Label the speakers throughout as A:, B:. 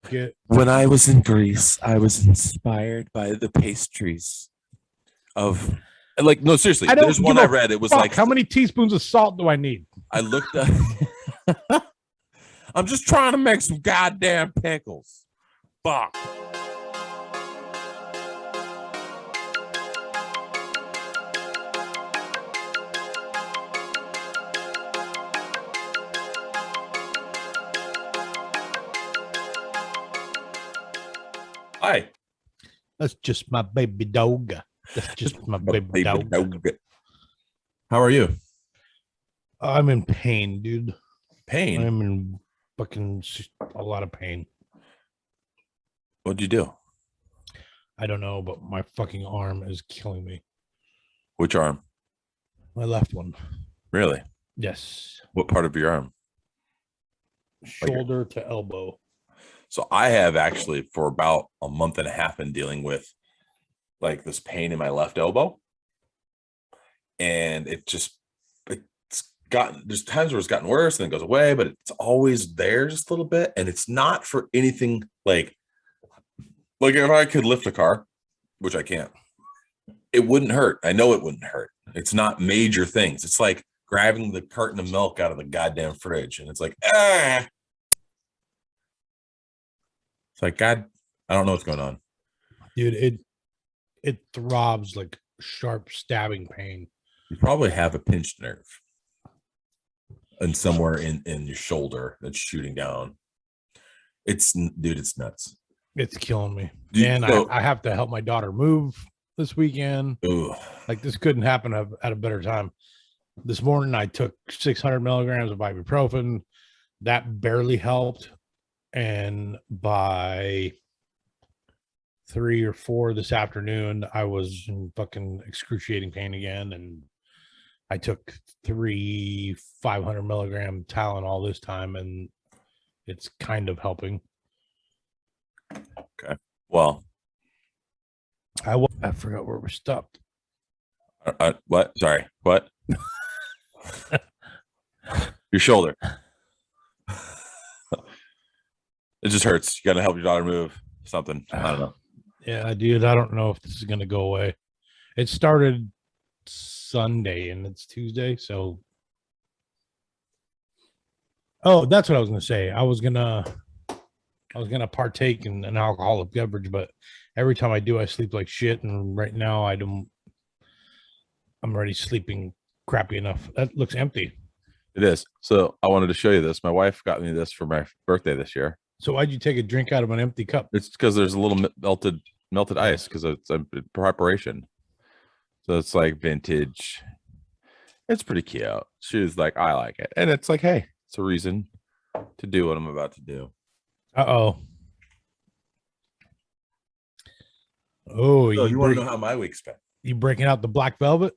A: get.
B: When I was in Greece, I was inspired by the pastries of, like, no, seriously.
A: I don't
B: There's one
A: give
B: I
A: a
B: read. It was
A: fuck.
B: like,
A: How many teaspoons of salt do I need?
B: I looked up. I'm just trying to make some goddamn pickles. Fuck. Hi.
A: That's just my baby dog. That's just my baby dog.
B: How are you?
A: I'm in pain, dude.
B: Pain?
A: I'm in fucking a lot of pain.
B: What'd you do?
A: I don't know, but my fucking arm is killing me.
B: Which arm?
A: My left one.
B: Really?
A: Yes.
B: What part of your arm?
A: Shoulder to elbow.
B: So I have actually for about a month and a half been dealing with like this pain in my left elbow. And it's gotten, there's times where it's gotten worse and then goes away, but it's always there just a little bit. And it's not for anything like if I could lift a car, which I can't, it wouldn't hurt. I know it wouldn't hurt. It's not major things. It's like grabbing the carton of milk out of the goddamn fridge. And it's like, It's like, God, I don't know what's going on.
A: Dude, it throbs like sharp stabbing pain.
B: You probably have a pinched nerve. And somewhere in your shoulder that's shooting down. It's nuts.
A: It's killing me. And I have to help my daughter move this weekend.
B: Ugh.
A: Like this couldn't happen at a better time. This morning I took 600 milligrams of ibuprofen. That barely helped. And by 3 or 4 this afternoon, I was in fucking excruciating pain again. And I took 3 500 milligram Tylenol this time, and it's kind of helping.
B: Okay. Well,
A: I forgot where we stopped.
B: What? Sorry. What? Your shoulder. It just hurts. You got to help your daughter move. Something. I don't know.
A: Yeah, dude. I don't know if this is going to go away. It started Sunday and it's Tuesday. So, that's what I was going to say. I was going to partake in an alcoholic beverage, but every time I do, I sleep like shit. And right now I'm already sleeping crappy enough. That looks empty.
B: It is. So I wanted to show you this. My wife got me this for my birthday this year.
A: So why'd you take a drink out of an empty cup?
B: It's because there's a little melted ice because it's a preparation. So it's like vintage. It's pretty cute. She was like, I like it. And it's like, hey, it's a reason to do what I'm about to do.
A: Oh,
B: so you want to know how my week's been?
A: You breaking out the black velvet?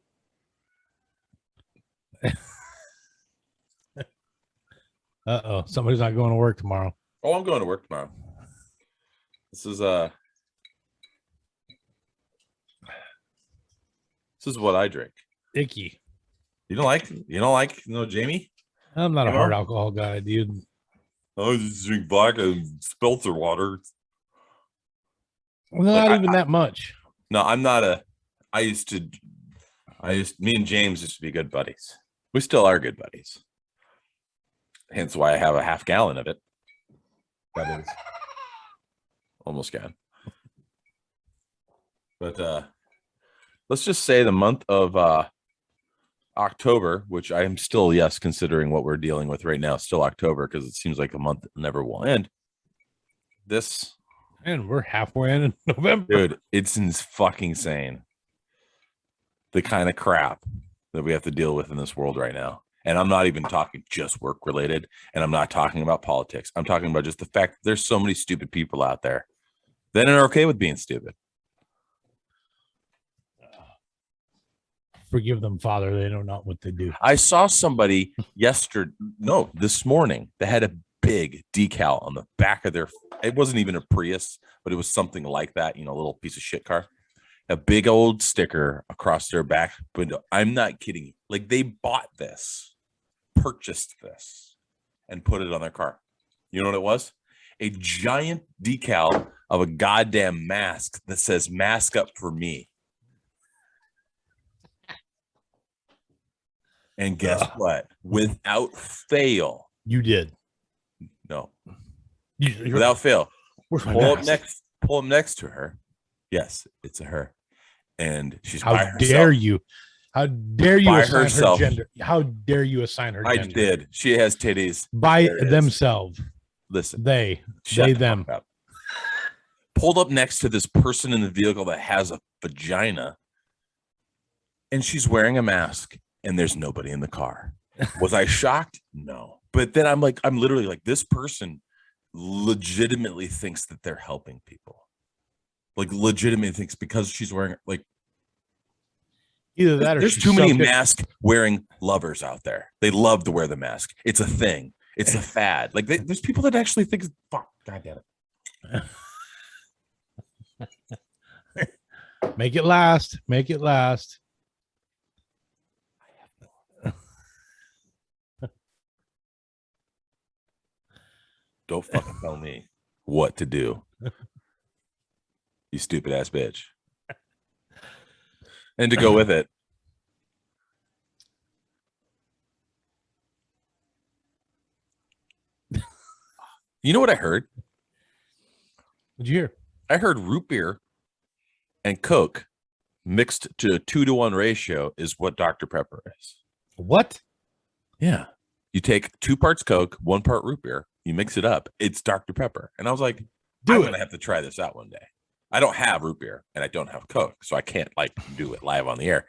A: Somebody's not going to work tomorrow.
B: Oh, I'm going to work tomorrow. This is what I drink.
A: Icky.
B: You don't like Jamie?
A: I'm not a hard alcohol guy, dude.
B: I just drink black and seltzer water.
A: Not even that much.
B: No, I'm not me and James used to be good buddies. We still are good buddies. Hence why I have a half gallon of it. That is almost gone. But let's just say the month of October, which I am still, considering what we're dealing with right now, still October, because it seems like a month never will end.
A: And we're halfway in November.
B: Dude, it's fucking insane. The kind of crap that we have to deal with in this world right now. And I'm not even talking just work related, and I'm not talking about politics. I'm talking about just the fact that there's so many stupid people out there that are okay with being stupid.
A: Forgive them, Father. They know not what they do.
B: I saw somebody this morning that had a big decal on the back of it wasn't even a Prius, but it was something like that, a little piece of shit car. A big old sticker across their back window. I'm not kidding you. Like they purchased this, and put it on their car. You know what it was? a giant decal of a goddamn mask that says "Mask Up for Me." And guess what? Without fail,
A: You did.
B: no,
A: You're
B: without fail,
A: where's my
B: pull up
A: mask?
B: next to her. Yes, it's a her, and she's
A: How
B: by herself.
A: dare you? How dare you
B: By
A: assign
B: herself.
A: her gender? How dare you assign her
B: I
A: gender?
B: did. She has titties.
A: By
B: There it is.
A: themselves.
B: Listen,
A: They
B: shut the
A: them.
B: fuck up. Pulled up next to this person in the vehicle that has a vagina, and she's wearing a mask, and there's nobody in the car. Was I shocked? No. But then I'm literally like, this person legitimately thinks that they're helping people. Like, legitimately thinks because she's wearing, like,
A: Either that or
B: there's
A: she's
B: too many
A: so good.
B: mask wearing lovers out there. They love to wear the mask. It's a thing. It's a fad. Like, there's people that actually think, fuck, God damn it.
A: Make it last. Make it last.
B: Don't fucking tell me what to do. You stupid ass bitch. And to go with it, you know what I heard?
A: What'd you hear?
B: I heard root beer and Coke mixed to a 2-to-1 ratio is what Dr. Pepper is.
A: What?
B: Yeah. You take 2 parts Coke, 1 part root beer, you mix it up. It's Dr. Pepper. And I was like, I'm going to have to try this out one day. I don't have root beer and I don't have Coke, so I can't like do it live on the air.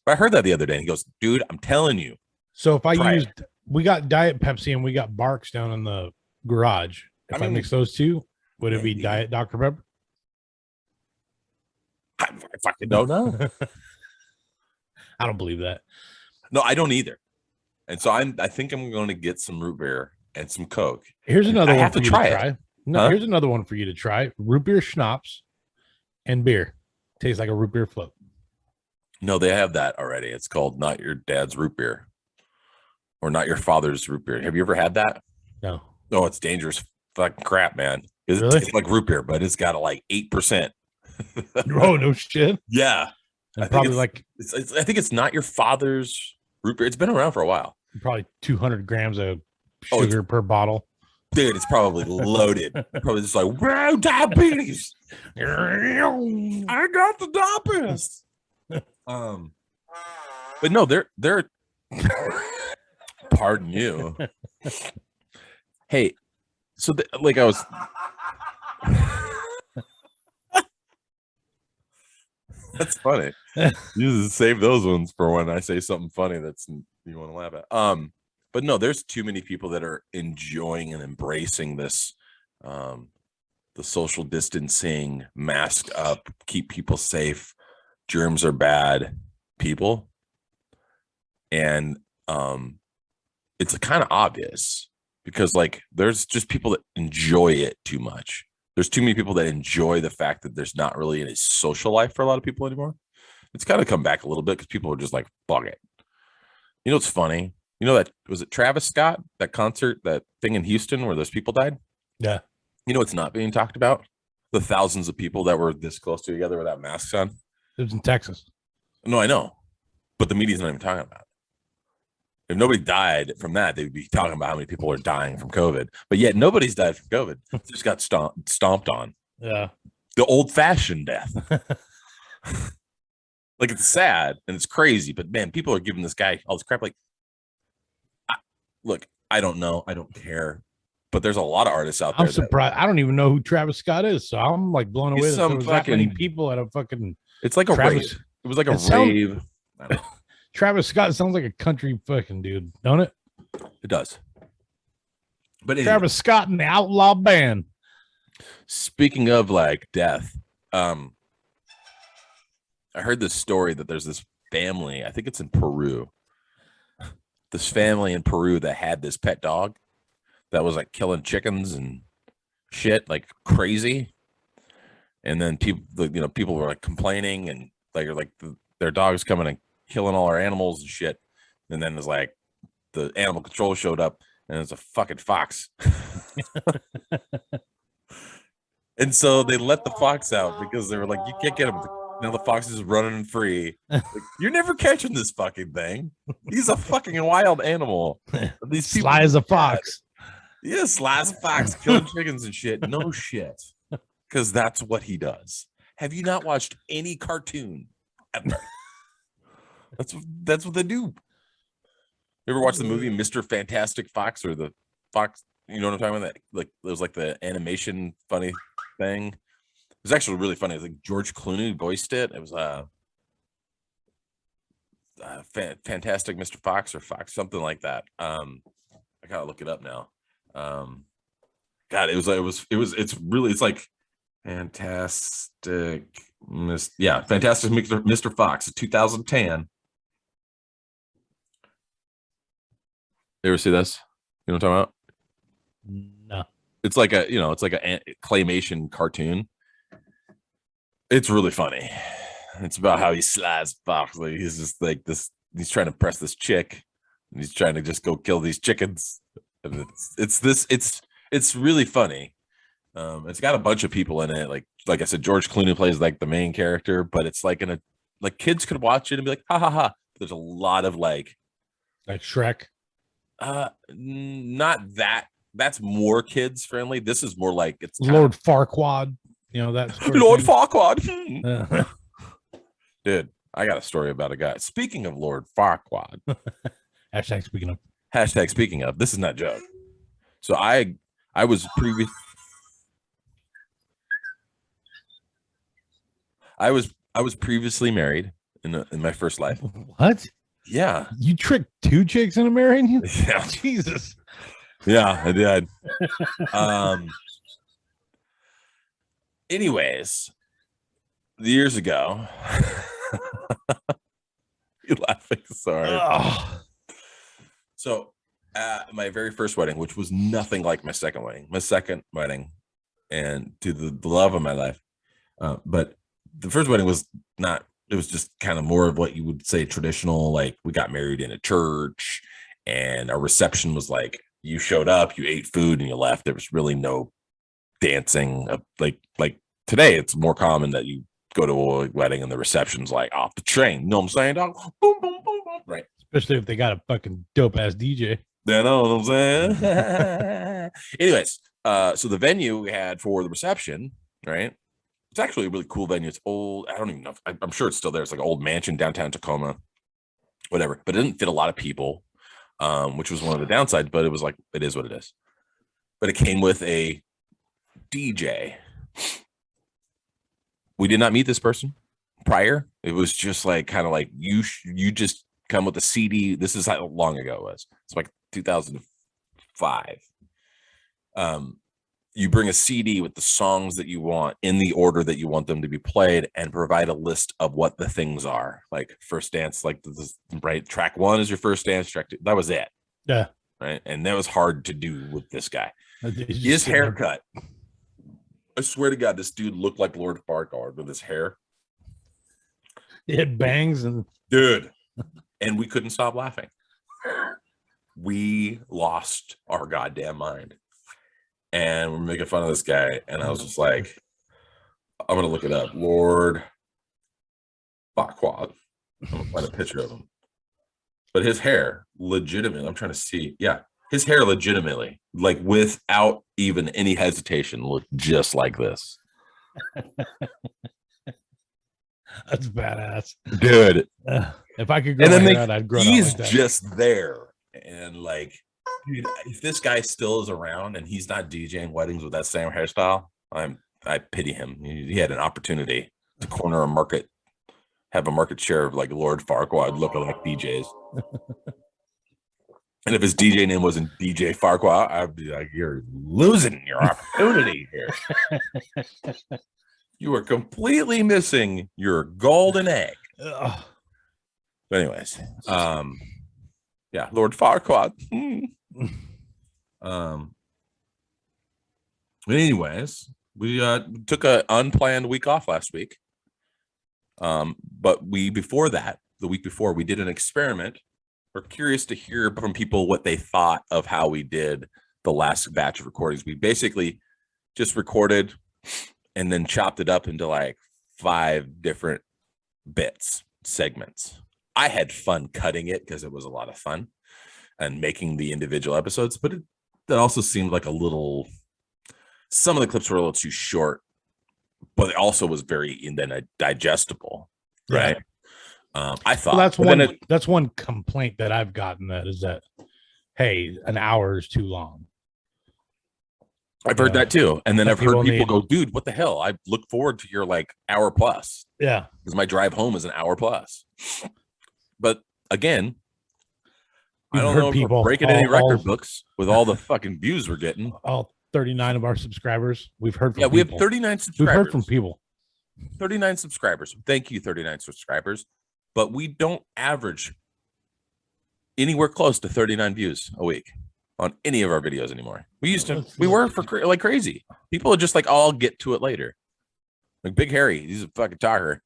B: But I heard that the other day and he goes, dude, I'm telling you.
A: So if I used, we got Diet Pepsi and we got Barks down in the garage. If I mix those two, would it be Diet Dr. Pepper?
B: I fucking don't know.
A: I don't believe that.
B: No, I don't either. And so I think I'm going to get some root beer and some Coke.
A: Here's another one for you to try.
B: It.
A: No, here's another one for you to try. Root beer schnapps and beer. Tastes like a root beer float.
B: No, they have that already. It's called Not Your Dad's Root Beer or Not Your Father's Root Beer. Have you ever had that?
A: No.
B: Oh, it's dangerous fucking crap, man. It
A: Really?
B: tastes like root beer, but it's got like 8%.
A: Oh, no shit.
B: Yeah.
A: I think
B: it's Not Your Father's Root Beer. It's been around for a while.
A: Probably 200 grams of sugar per bottle.
B: Dude, it's probably loaded. Probably just like, wow, diabetes. I got the diabetes. But no, they're pardon you. Hey, so I was that's funny. You just save those ones for when I say something funny that's you want to laugh at. But no, there's too many people that are enjoying and embracing this the social distancing, mask up, keep people safe, germs are bad people. And it's kind of obvious because like there's just people that enjoy it too much. There's too many people that enjoy the fact that there's not really any social life for a lot of people anymore. It's kind of come back a little bit because people are just like, fuck it. You know what's funny? You know that was it Travis Scott, that concert, that thing in Houston where those people died?
A: Yeah.
B: You know what's not being talked about? The thousands of people that were this close to together without masks on.
A: It was in Texas.
B: No, I know. But the media's not even talking about it. If nobody died from that, they would be talking about how many people are dying from COVID. But yet nobody's died from COVID. It just got stomped on.
A: Yeah.
B: The old-fashioned death. Like, it's sad and it's crazy, but man, people are giving this guy all this crap. Like, look, I don't know. I don't care. But there's a lot of artists out there.
A: I'm surprised. I don't even know who Travis Scott is. So I'm like blown away that there was that many people at a fucking.
B: It's like a rave. It was like a rave.
A: Travis Scott sounds like a country fucking dude, don't it?
B: It does. But anyway,
A: Travis Scott and the Outlaw Band.
B: Speaking of like death, I heard this story that there's this family, I think it's in Peru. This family in Peru that had this pet dog that was like killing chickens and shit like crazy. And then people were like complaining and like their dog's coming and killing all our animals and shit. And then it's like the animal control showed up and it's a fucking fox. And so they let the fox out because they were like, you can't get him. Now the fox is running free. Like, you're never catching this fucking thing. He's a fucking wild animal. These people
A: Sly as a fox.
B: Yes, sly as a fox, killing chickens and shit. No shit. Because that's what he does. Have you not watched any cartoon ever? That's what they do. You ever watch the movie Mr. Fantastic Fox or the Fox? You know what I'm talking about? That like it was like the animation funny thing. It was actually really funny. It was like George Clooney voiced it. It was Fantastic Mr. Fox or Fox, something like that. I gotta look it up now. God, it's like Fantastic Fantastic Mr. Fox, 2010. You ever see this? You know what I'm talking about?
A: No.
B: It's like a claymation cartoon. It's really funny. It's about how he slides fox. Like he's just like this. He's trying to press this chick, and he's trying to just go kill these chickens. And it's really funny. It's got a bunch of people in it. Like I said, George Clooney plays like the main character, but it's like kids could watch it and be like, ha ha ha. There's a lot of like
A: Shrek.
B: Not that. That's more kids friendly. This is more like it's
A: Lord Farquaad. You know that sort of
B: Lord
A: thing?
B: Farquaad. Dude, I got a story about a guy. Speaking of Lord Farquaad.
A: Hashtag speaking of.
B: Hashtag speaking of. This is not a joke. So I was previously married in my first life.
A: What?
B: Yeah.
A: You tricked two chicks into marrying you?
B: Yeah.
A: Jesus.
B: Yeah, I did. Anyways, years ago, you're laughing. Sorry.
A: Oh.
B: So, my very first wedding, which was nothing like my second wedding, and to the love of my life, but the first wedding was not. It was just kind of more of what you would say traditional. Like we got married in a church, and our reception was like you showed up, you ate food, and you left. There was really no dancing. Like today, it's more common that you go to a wedding and the reception's like off the train. You know what I'm saying, dog? Boom, boom, boom, boom. Right.
A: Especially if they got a fucking dope ass DJ.
B: You know what I'm saying? Anyways, so the venue we had for the reception, right? It's actually a really cool venue. It's old. I don't even know. I'm sure it's still there. It's like an old mansion downtown Tacoma, whatever. But it didn't fit a lot of people, which was one of the downsides. But it was like, it is what it is. But it came with a DJ. We did not meet this person prior. It was just like kind of like you just come with a CD. This is how long ago it was. It's like 2005. You bring a CD with the songs that you want in the order that you want them to be played and provide a list of what the things are. Like first dance, like this, right? Track 1 is your first dance, track 2. That was it.
A: Yeah.
B: Right. And that was hard to do with this guy.
A: His
B: haircut. I swear to God, this dude looked like Lord Farquaad with his hair.
A: He had bangs and
B: dude. And we couldn't stop laughing. We lost our goddamn mind. And we're making fun of this guy. And I was just like, I'm going to look it up. Lord Farquaad. I'm going to find a picture of him. But his hair, legitimately, I'm trying to see. Yeah. His hair legitimately, like without even any hesitation, looked just like this.
A: That's badass.
B: Dude.
A: If I could grow my hair out, I'd grow it out
B: he's
A: like that.
B: Just there. And like, dude, if this guy still is around and he's not DJing weddings with that same hairstyle, I pity him. He had an opportunity to corner a market, have a market share of like Lord Farquaad looking like DJs. And if his DJ name wasn't DJ Farquaad, I'd be like, you're losing your opportunity here. You are completely missing your golden egg. But anyways, yeah, Lord Farquaad. Anyways, we took an unplanned week off last week. But the week before, we did an experiment. We're curious to hear from people what they thought of how we did the last batch of recordings. We basically just recorded and then chopped it up into like 5 different segments. I had fun cutting it because it was a lot of fun and making the individual episodes, but that also seemed like some of the clips were a little too short, but it also was very digestible, right? I thought
A: that's one complaint that I've gotten, that is that, hey, an hour is too long.
B: I've heard that too. And then I've heard people go, dude, what the hell? I look forward to your like hour plus.
A: Yeah.
B: Because my drive home is an hour plus. But again, I don't know if we're breaking any record books with all the fucking views we're getting.
A: All 39 of our subscribers. We've heard from people.
B: We have 39 subscribers.
A: We've heard from people.
B: 39 subscribers. Thank you, 39 subscribers. But we don't average anywhere close to 39 views a week on any of our videos anymore. We were for like crazy. People are just like, oh, I'll get to it later. Like Big Harry, he's a fucking talker.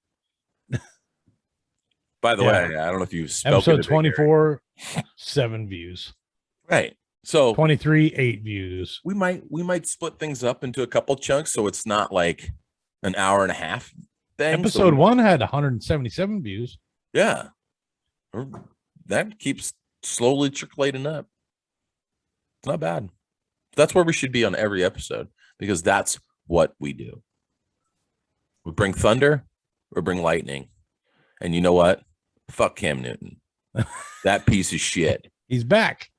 B: By the way, I don't know if you've spoken
A: episode 24, 7 views.
B: Right. So
A: 23, 8 views.
B: We might split things up into a couple chunks so it's not like an hour and a half thing.
A: Episode 1 had 177 views.
B: Yeah. That keeps slowly trickling up. It's not bad. That's where we should be on every episode, because that's what we do. We bring thunder, we bring lightning. And you know what? Fuck Cam Newton. That piece of shit.
A: He's back.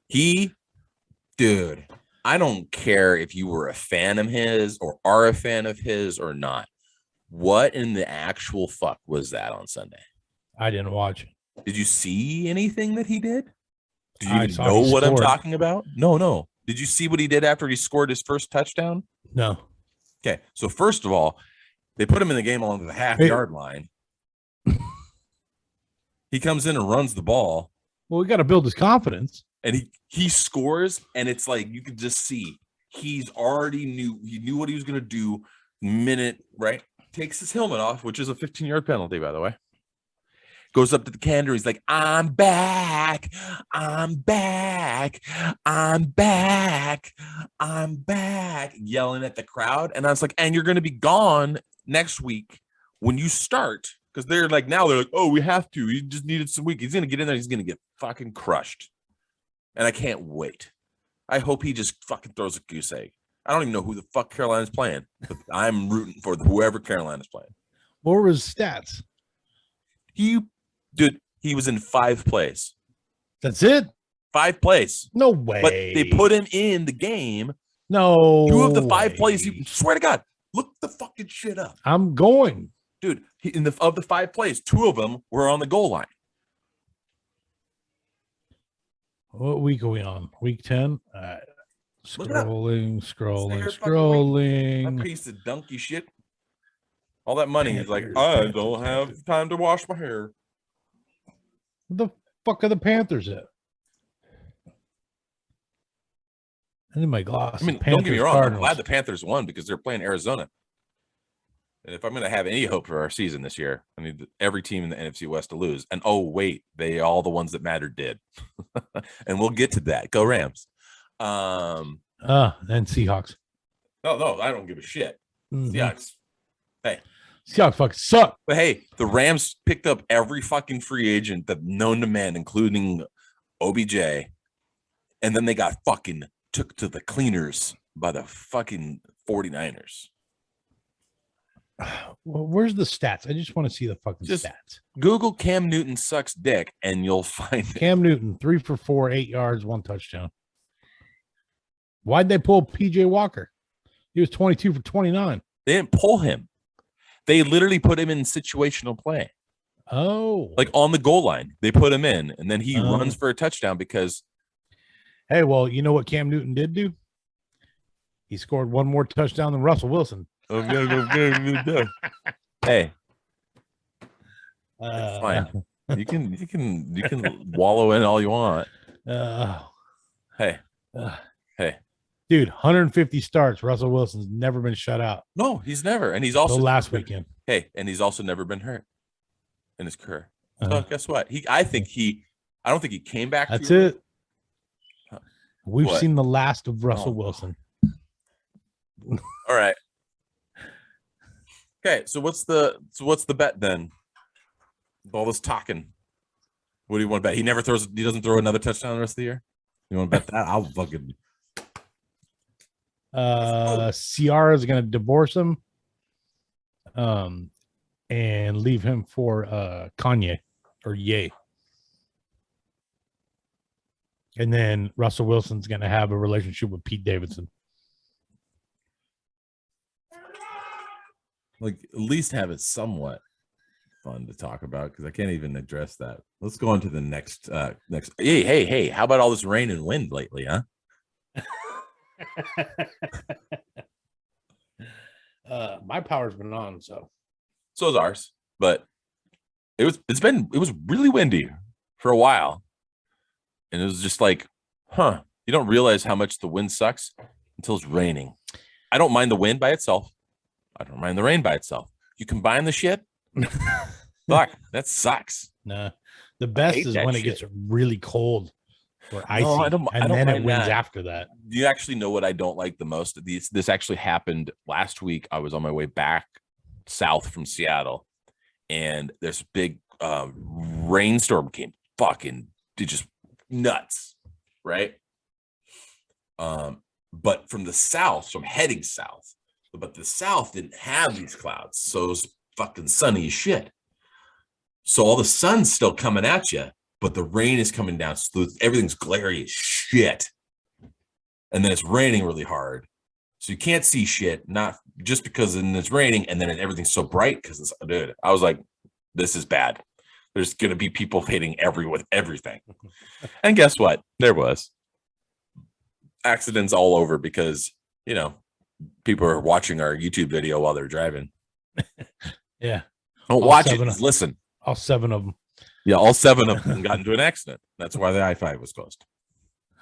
B: Dude, I don't care if you were a fan of his or are a fan of his or not. What in the actual fuck was that on Sunday?
A: I didn't watch it.
B: Did you see anything that he did? Do you even know what I'm talking about? No. Did you see what he did after he scored his first touchdown?
A: No.
B: Okay, so first of all, they put him in the game along the half-yard line. He comes in and runs the ball.
A: Well, we got to build his confidence.
B: And he scores, and it's like you can just see he knew what he was going to do minute, right? Takes his helmet off, which is a 15-yard penalty, by the way. Goes up to the canter. He's like, I'm back. I'm back. I'm back. I'm back. Yelling at the crowd. And I was like, and you're going to be gone next week when you start. Because they're like, oh, we have to. He just needed some week. He's going to get in there. He's going to get fucking crushed. And I can't wait. I hope he just fucking throws a goose egg. I don't even know who the fuck Carolina's playing. But I'm rooting for whoever Carolina's playing.
A: What were his stats?
B: He was in 5 plays.
A: That's it?
B: 5 plays.
A: No way.
B: But they put him in the game.
A: No.
B: 2 of the 5 plays, swear to God, look the fucking shit up.
A: I'm going.
B: Dude, of the 5 plays, 2 of them were on the goal line.
A: What week are we on? Week 10? Scrolling.
B: That piece of donkey shit. All that money is like, I don't have time to wash my hair.
A: What the fuck are the Panthers at? I need my glass.
B: I mean, don't get me wrong. Cardinals. I'm glad the Panthers won because they're playing Arizona. And if I'm going to have any hope for our season this year, I need every team in the NFC West to lose. And oh, wait, all the ones that mattered did. And we'll get to that. Go Rams.
A: And Seahawks.
B: No, I don't give a shit. Mm-hmm. Seahawks. Hey.
A: Seahawks fucking suck.
B: But hey, the Rams picked up every fucking free agent that known to man, including OBJ. And then they got fucking took to the cleaners by the fucking 49ers.
A: Well, where's the stats? I just want to see the fucking stats.
B: Google Cam Newton sucks dick and you'll find it.
A: Cam Newton, 3 for 4, 8 yards, 1 touchdown. Why'd they pull PJ Walker? He was 22 for 29.
B: They didn't pull him. They literally put him in situational play.
A: Oh.
B: Like on the goal line. They put him in, and then he runs for a touchdown because.
A: Hey, well, you know what Cam Newton did do? He scored 1 more touchdown than Russell Wilson.
B: Hey. It's fine. You can wallow in all you want. Hey. Hey.
A: Dude, 150 starts. Russell Wilson's never been shut out.
B: No, he's never. And he's also
A: last weekend.
B: Hey, and he's also never been hurt in his career. So guess what? I don't think he came back.
A: That's it. We've
B: What?
A: seen the last of Russell
B: Oh.
A: Wilson.
B: All right. Okay, so what's the bet then? All this talking. What do you want to bet? He doesn't throw another touchdown the rest of the year. You want to bet that? I'll fucking.
A: Ciara's gonna divorce him, and leave him for Kanye or Ye. And then Russell Wilson's gonna have a relationship with Pete Davidson.
B: Like, at least have it somewhat fun to talk about, because I can't even address that. Let's go on to the next. Hey! How about all this rain and wind lately, huh?
A: My power's been on, so
B: is ours, but it was really windy for a while, and it was just like, you don't realize how much the wind sucks until it's raining. I don't mind the wind by itself. I don't mind the rain by itself. You combine the shit, fuck, that sucks.
A: nah. The best is when it gets really cold or icy,
B: I don't
A: and then it
B: mind
A: wins
B: that.
A: after that.
B: You actually know what I don't like the most? This actually happened last week. I was on my way back south from Seattle, and this big rainstorm came fucking just nuts, right? But from the south, so I'm heading south, but the south didn't have these clouds, so it was fucking sunny as shit. So all the sun's still coming at you, but the rain is coming down, so everything's glary as shit. And then it's raining really hard, so you can't see shit. Not just because then it's raining, and then everything's so bright because it's. Dude, I was like, this is bad. There's gonna be people hitting with everything, and guess what? There was accidents all over because people are watching our YouTube video while they're driving.
A: Yeah,
B: Don't watch it. Just listen.
A: All 7 of them.
B: Yeah, all 7 of them got into an accident. That's why the I-5 was closed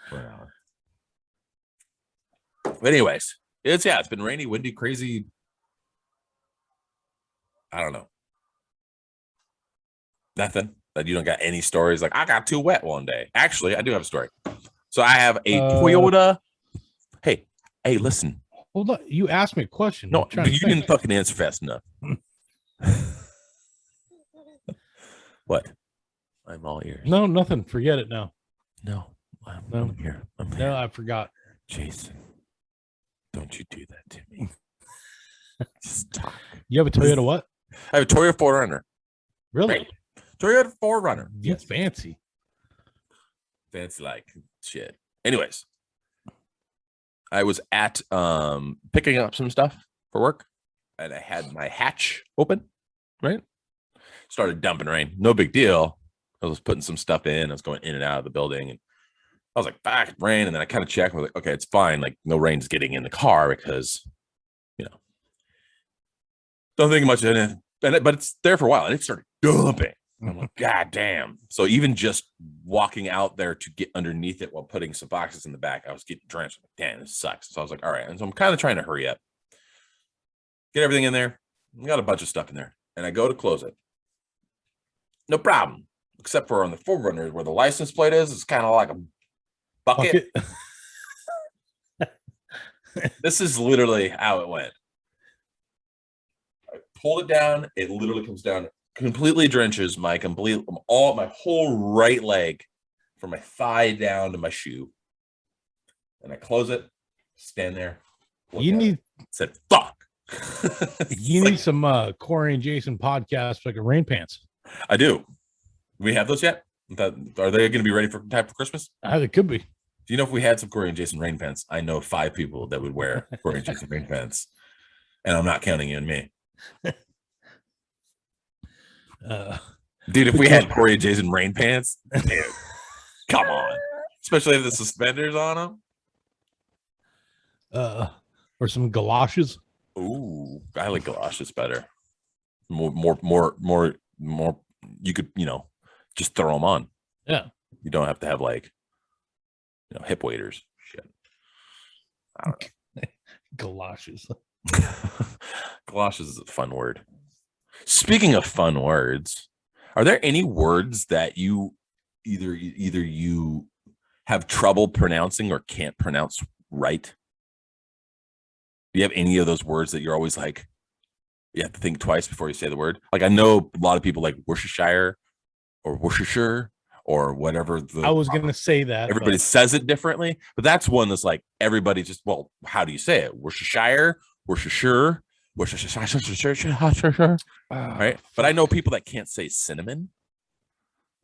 B: for an hour. But anyways, it's been rainy, windy, crazy. I don't know. Nothing. That you don't got any stories like I got too wet one day. Actually, I do have a story. So I have a Toyota. Hey, listen.
A: Hold on. You asked me a question.
B: No, but you didn't fucking answer fast enough. What? I'm all ears.
A: No, nothing. Forget it now.
B: No, I'm here.
A: No, I forgot.
B: Jason, don't you do that to me. Just talk.
A: You have a Toyota what?
B: I have a Toyota 4Runner.
A: Really?
B: Right. Toyota 4Runner.
A: That's fancy.
B: Fancy like shit. Anyways, I was at picking up some stuff for work, and I had my hatch open, right? Started dumping rain. No big deal. I was putting some stuff in. I was going in and out of the building, and I was like, "Back rain." And then I kind of checked. I was like, "Okay, it's fine. Like, no rain's getting in the car because, don't think much of it." But it's there for a while, and it started dumping. I'm like, God damn. So even just walking out there to get underneath it while putting some boxes in the back, I was getting drenched. I'm like, damn, this sucks. So I was like, all right. And so I'm kind of trying to hurry up, get everything in there. I got a bunch of stuff in there, and I go to close it. No problem. Except for on the 4Runner where the license plate is, it's kind of like a bucket. This is literally how it went. I pulled it down. It literally comes down, completely drenches my whole right leg from my thigh down to my shoe. And I close it, stand there. Said, fuck.
A: You need some Corey and Jason podcasts like a rain pants.
B: I do. Do we have those yet? Are they going to be ready for time for Christmas?
A: They could be.
B: Do you know if we had some Corey and Jason rain pants? I know 5 people that would wear Corey and Jason rain pants, and I'm not counting you and me. Dude, if we had Corey and Jason rain pants, dude, come on. Especially if the suspenders on
A: them. Or some galoshes.
B: Ooh, I like galoshes better. More. You could, just throw them on.
A: Yeah.
B: You don't have to have hip waders. Shit. I don't know.
A: Galoshes.
B: Galoshes is a fun word. Speaking of fun words, are there any words that you either you have trouble pronouncing or can't pronounce right? Do you have any of those words that you're always like, you have to think twice before you say the word? Like I know a lot of people like Worcestershire or Worcestershire or whatever.
A: I was gonna say that
B: everybody says it differently, but that's one that's like everybody just, well, how do you say it? Worcestershire, Worcestershire, Worcestershire, right? But I know people that can't say cinnamon.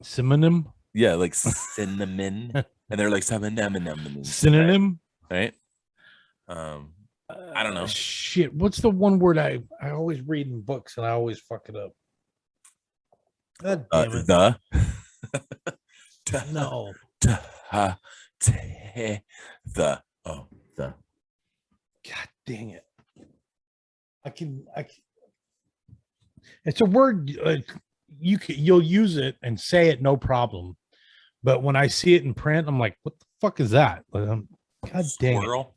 A: Synonym?
B: Yeah, like cinnamon, and they're like
A: synonym,
B: right? I don't know.
A: Shit, what's the one word I always read in books and I always fuck it up? God damn it. No.
B: The.
A: God dang it. I can it's a word you'll use it and say it no problem. But when I see it in print, I'm like, what the fuck is that? God dang
B: Squirrel?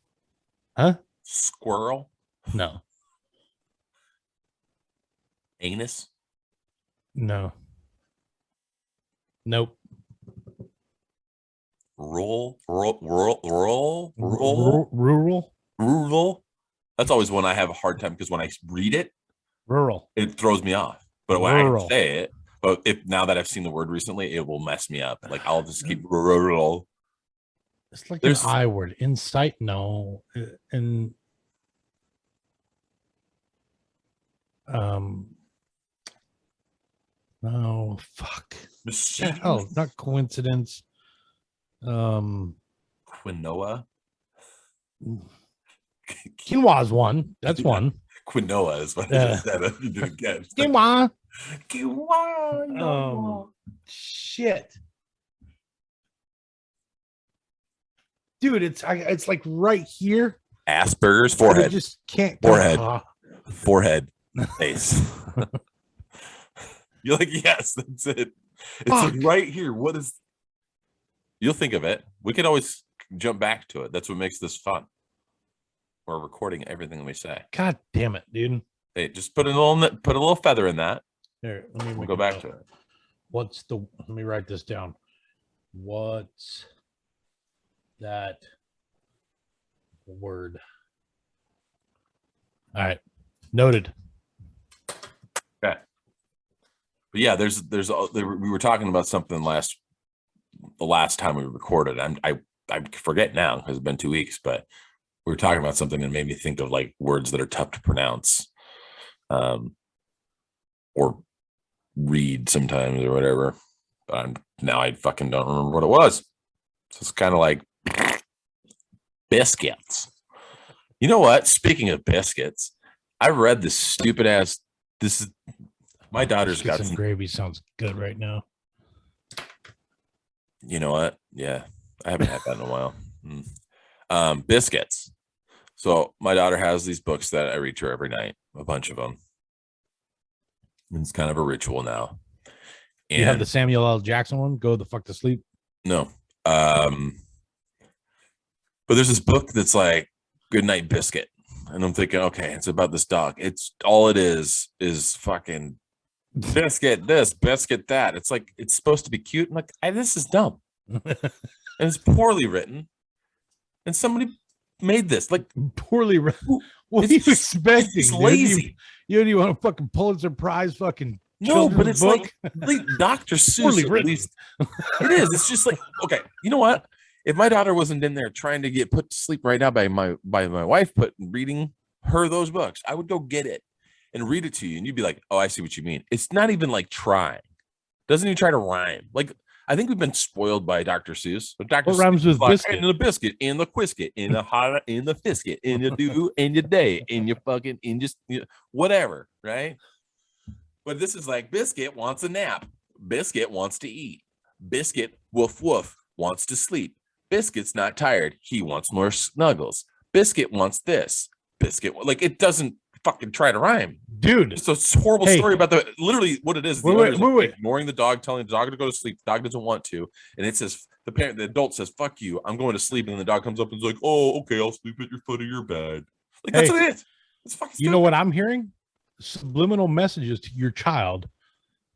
A: it. Huh?
B: Squirrel?
A: No.
B: Anus?
A: No. Nope.
B: Rural. That's always one I have a hard time because when I read it,
A: rural,
B: it throws me off. But when I can say it, but if now that I've seen the word recently, it will mess me up. Like I'll just keep rural.
A: It's like an I word. Insight, no. And no, fuck. Oh, not coincidence.
B: Quinoa.
A: Quinoa's one. That's one.
B: Quinoa is what I just said. You didn't get
A: quinoa.
B: Quinoa.
A: Shit. Dude, it's like right here.
B: Asperger's forehead.
A: I just can't.
B: Forehead. Face. You're like, yes, that's it. It's like right here. What is? You'll think of it. We could always jump back to it. That's what makes this fun. We're recording everything we say.
A: God damn it, dude.
B: Hey, just put a little feather in that.
A: Here,
B: we'll go back to it.
A: Let me write this down. What's that word? All right. Noted.
B: Okay. But yeah, we were talking about something the last time we recorded. I forget now because it's been 2 weeks, but we were talking about something that made me think of like words that are tough to pronounce, or read sometimes or whatever. But now I fucking don't remember what it was. So it's kind of like biscuits. You know what? Speaking of biscuits, I read this stupid ass. This is my daughter's got
A: some gravy. Sounds good right now.
B: You know what? Yeah, I haven't had that in a while. Biscuits. So my daughter has these books that I read to her every night, a bunch of them. And it's kind of a ritual now. And
A: you have the Samuel L. Jackson one, Go the Fuck to Sleep?
B: No. But there's this book that's like Goodnight Biscuit. And I'm thinking, okay, it's about this dog. It's all it is fucking biscuit this, biscuit that. It's like, it's supposed to be cute. I'm like, this is dumb. And it's poorly written. And somebody made this like
A: poorly written. What are you expecting?
B: It's lazy.
A: You don't even want a fucking Pulitzer Prize fucking
B: no, but it's
A: book?
B: like Dr. Seuss. At least it is. It's just like, okay, you know what? If my daughter wasn't in there trying to get put to sleep right now by my wife, reading her those books, I would go get it and read it to you, and you'd be like, "Oh, I see what you mean." It's not even like trying. Doesn't even try to rhyme. Like I think we've been spoiled by Dr. Seuss.
A: What rhymes with
B: like,
A: biscuit?
B: In the biscuit, in the quisket, in the hot, in the fisket, in your do, in your day, in your fucking, in just whatever, right? But this is like biscuit wants a nap. Biscuit wants to eat. Biscuit woof woof wants to sleep. Biscuit's not tired. He wants more snuggles. Biscuit wants this. Biscuit, like it doesn't fucking try to rhyme,
A: dude.
B: It's a horrible story about literally what it is.
A: Wait.
B: Ignoring the dog, telling the dog to go to sleep. The dog doesn't want to, and it says the adult says, "Fuck you, I'm going to sleep," and then the dog comes up and is like, "Oh, okay, I'll sleep at your foot of your bed." Like that's what it is. It's fucking stupid.
A: You know what I'm hearing? Subliminal messages to your child.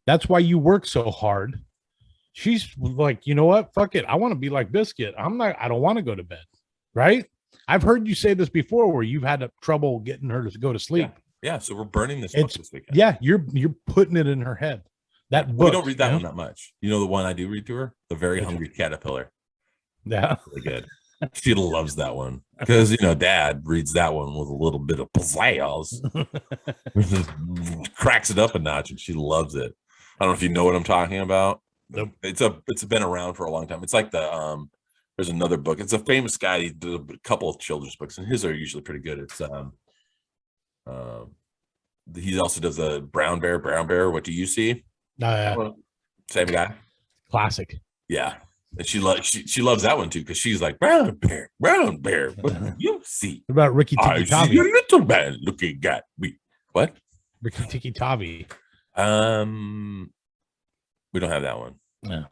A: That's why you work so hard, she's like, you know what? Fuck it. I want to be like Biscuit. I don't want to go to bed. Right? I've heard you say this before where you've had trouble getting her to go to sleep.
B: Yeah. So we're burning this book this weekend.
A: Yeah, you're putting it in her head. That book.
B: We don't read that one that much. You know the one I do read to her? The Very Hungry Caterpillar.
A: Yeah.
B: Really good. She loves that one because Dad reads that one with a little bit of pizzazz. Cracks it up a notch, and she loves it. I don't know if you know what I'm talking about.
A: Nope.
B: It's been around for a long time. It's like there's another book. It's a famous guy. He did a couple of children's books, and his are usually pretty good. It's he also does a Brown Bear. What do you see?
A: Yeah.
B: Same guy.
A: Classic.
B: Yeah. And she loves that one too because she's like brown bear. What do you see?
A: What about Ricky Tiki
B: I
A: Tavi?
B: see a little man looking at me. What?
A: Ricky Tiki Tavi.
B: We don't have that one.
A: No.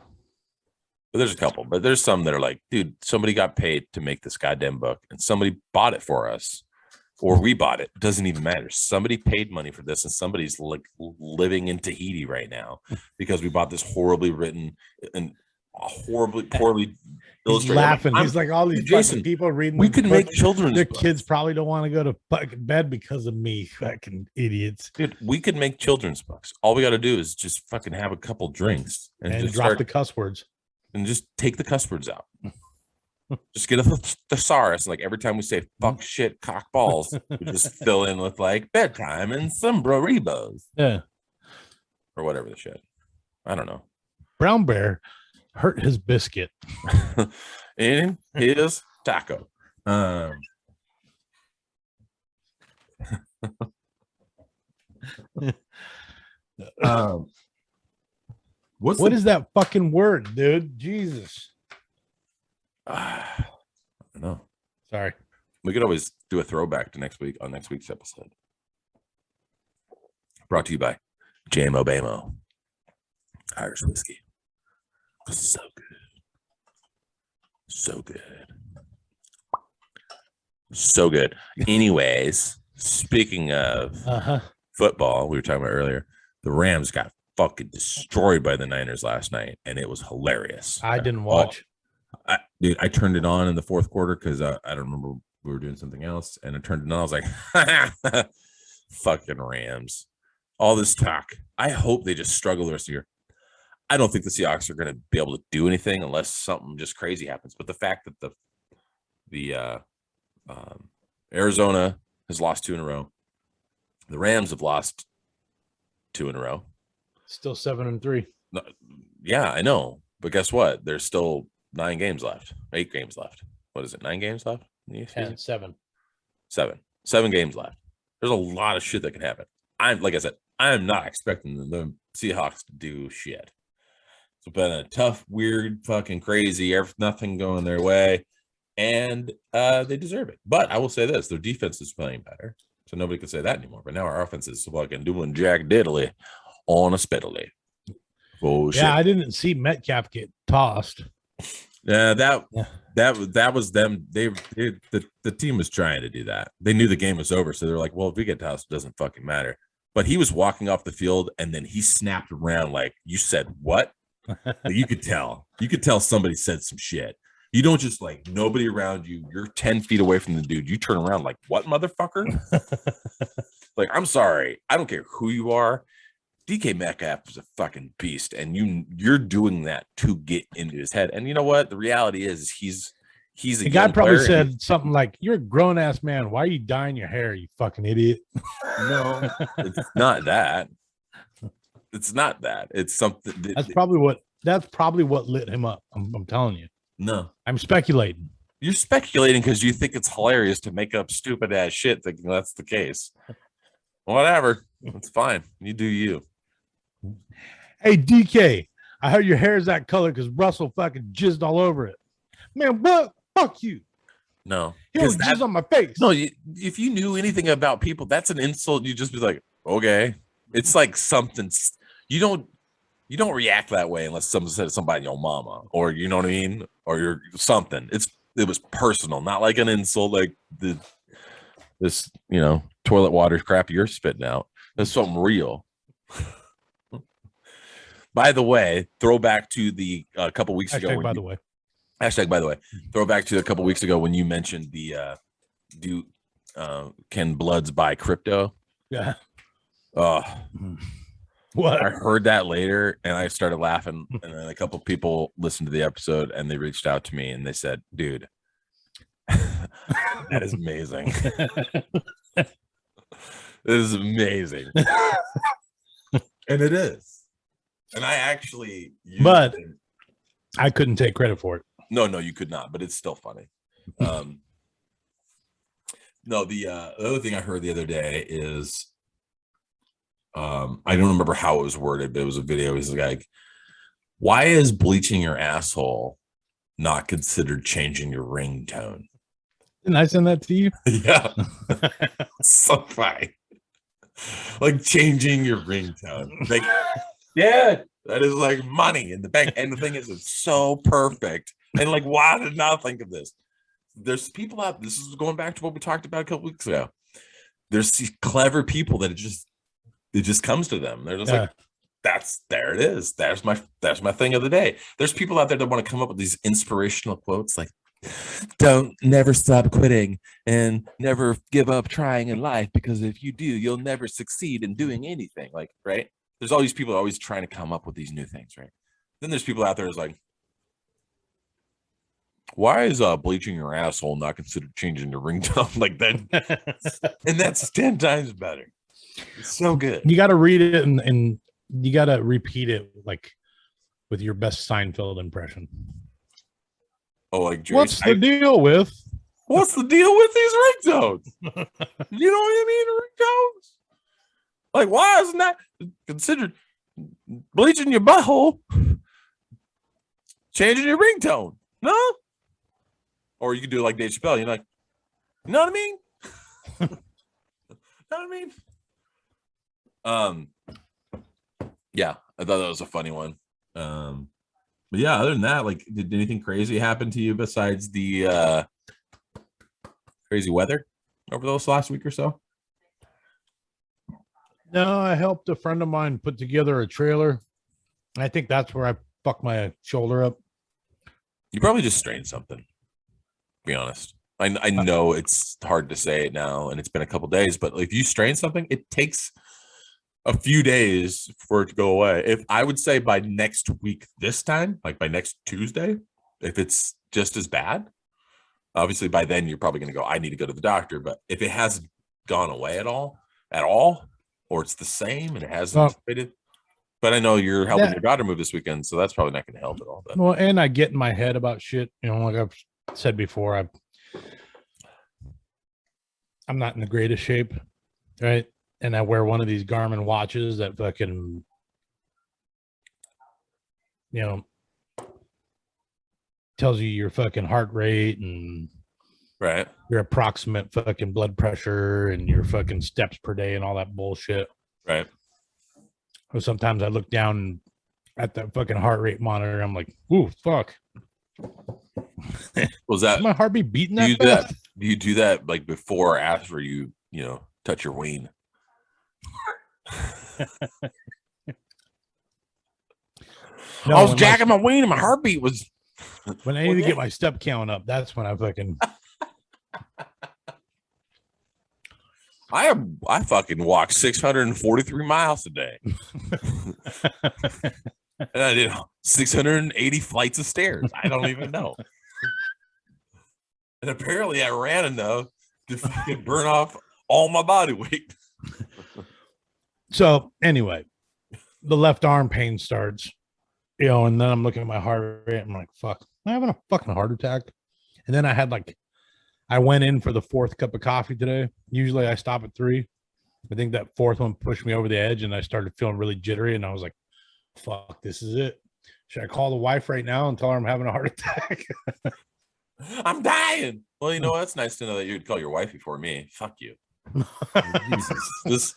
B: But there's a couple. But there's some that are like, dude, somebody got paid to make this goddamn book, and somebody bought it for us, or we bought it. It doesn't even matter. Somebody paid money for this, and somebody's like living in Tahiti right now because we bought this horribly written and poorly illustrated.
A: Laughing. He's like, all these fucking people reading.
B: We could make children's
A: their
B: books.
A: Kids probably don't want to go to fucking bed because of me. Fucking idiots.
B: Dude, we could make children's books. All we got to do is just fucking have a couple drinks
A: and
B: just
A: drop the cuss words
B: and just take the cuss words out. Just get a thesaurus. Like every time we say fuck, shit, cock, balls, we just fill in with like bedtime and sombreros.
A: Yeah.
B: Or whatever the shit. I don't know.
A: Brown Bear hurt his biscuit
B: in his taco.
A: What is that fucking word, dude? Jesus.
B: I don't know.
A: Sorry.
B: We could always do a throwback to next week on next week's episode. Brought to you by JMO Bamo Irish whiskey. So good. So good. So good. Anyways, speaking of football, we were talking about earlier, the Rams got fucking destroyed by the Niners last night, and it was hilarious.
A: I didn't watch.
B: Dude, I turned it on in the fourth quarter because I don't remember, we were doing something else, and I turned it on. I was like, fucking Rams. All this talk. I hope they just struggle the rest of the year. I don't think the Seahawks are going to be able to do anything unless something just crazy happens. But the fact that the Arizona has lost 2 in a row, the Rams have lost 2 in a row.
A: Still 7-3.
B: No, yeah, I know. But guess what? There's still 9 games left. 8 games left. What is it? 9 games left?
A: 10, 7.
B: 7 games left. There's a lot of shit that can happen. Like I said, I'm not expecting the Seahawks to do shit. It's been a tough, weird, fucking crazy, nothing going their way, and they deserve it. But I will say this: their defense is playing better, so nobody can say that anymore. But now our offense is fucking doing jack diddly on a spiddly. Bullshit.
A: Yeah, I didn't see Metcalf get tossed.
B: Yeah, that was them. The team was trying to do that. They knew the game was over, so they're like, "Well, if we get tossed, it doesn't fucking matter." But he was walking off the field, and then he snapped around like, "You said what?" You could tell somebody said some shit. You don't just like nobody around you. You're 10 feet away from the dude. You turn around like, "What, motherfucker?" Like, I'm sorry. I don't care who you are. DK Metcalf is a fucking beast, and you're doing that to get into his head. And you know what? The reality is he's a
A: the guy probably said something like, "You're a grown ass man. Why are you dyeing your hair, you fucking idiot?"
B: No, it's not that. It's not that. It's something.
A: That's probably what lit him up. I'm telling you.
B: No,
A: I'm speculating.
B: You're speculating because you think it's hilarious to make up stupid ass shit thinking that's the case. Whatever. It's fine. You do you.
A: Hey, DK, I heard your hair is that color because Russell fucking jizzed all over it. Man, what? Fuck you.
B: No.
A: He was jizz on my face.
B: No, if you knew anything about people, that's an insult. You just be like, okay. It's like something. You don't react that way unless someone said somebody your mama, or you know what I mean, or you're something. It was personal, not like an insult, like this toilet water crap you're spitting out. That's something real. By the way, throwback to the couple weeks ago.
A: Hashtag by the way.
B: Hashtag by the way. Throwback to a couple weeks ago when you mentioned the can Bloods buy crypto?
A: Yeah.
B: Oh,
A: what?
B: I heard that later and I started laughing. And then a couple people listened to the episode and they reached out to me and they said, dude, that is amazing. This is amazing. And it is. And I actually
A: but I couldn't take credit for it.
B: No, you could not, but it's still funny. No, the other thing I heard the other day is I don't remember how it was worded, but it was a video. He's like, why is bleaching your asshole not considered changing your ringtone?
A: Didn't I send that to you?
B: Yeah. So funny. Like changing your ringtone. Like, yeah, that is like money in the bank. And the thing is, it's so perfect. And like, why did I not think of this? There's people out, this is going back to what we talked about a couple weeks ago. There's these clever people that it just comes to them. They're just like, there it is. That's my thing of the day. There's people out there that want to come up with these inspirational quotes like, don't never stop quitting and never give up trying in life, because if you do, you'll never succeed in doing anything. Like, right? There's all these people always trying to come up with these new things, right? Then there's people out there who's like, why is bleaching your asshole not considered changing your ringtone? Like that? And that's 10 times better. It's so good.
A: You got to read it and you got to repeat it like with your best Seinfeld impression.
B: Oh, like Jerry,
A: what's the deal with
B: these ringtones? You know what I mean? Ringtones. Like, why isn't that considered bleaching your butthole changing your ringtone? No. Or you could do it like Dave Chappelle. You're like, you know what I mean? You know what I mean? Yeah, I thought that was a funny one. But yeah, other than that, like, did anything crazy happen to you besides the crazy weather over those last week or so?
A: No, I helped a friend of mine put together a trailer. I think that's where I fucked my shoulder up.
B: You probably just strained something, to be honest. I know it's hard to say it now, and it's been a couple days, but if you strain something, it takes a few days for it to go away. If I would say by next week, this time, like by next Tuesday, if it's just as bad, obviously by then you're probably going to go, I need to go to the doctor. But if it hasn't gone away at all, or it's the same and it hasn't faded, but I know you're helping your daughter move this weekend, so that's probably not going to help at all. Then.
A: Well, and I get in my head about shit. You know, like I've said before, I'm not in the greatest shape, right? And I wear one of these Garmin watches that fucking, you know, tells you your fucking heart rate and
B: right,
A: your approximate fucking blood pressure and your fucking steps per day and all that bullshit.
B: Right.
A: So sometimes I look down at that fucking heart rate monitor. I'm like, ooh, fuck.
B: Was that
A: is my heartbeat beating that fast?
B: Do you do that like before or after you touch your ween?
A: No,
B: I was jacking my ween and my heartbeat was.
A: When I need to get my step count up, that's when I fucking.
B: I fucking walk 643 miles a day. And I did 680 flights of stairs. I don't even know. And apparently I ran enough to fucking burn off all my body weight.
A: So anyway, the left arm pain starts, and then I'm looking at my heart rate. I'm like, fuck, am I having a fucking heart attack? And then I went in for the 4th cup of coffee today. Usually I stop at 3. I think that 4th one pushed me over the edge and I started feeling really jittery. And I was like, fuck, this is it. Should I call the wife right now and tell her I'm having a heart attack?
B: I'm dying. Well, you know, it's nice to know that you'd call your wife before me. Fuck you. Jesus.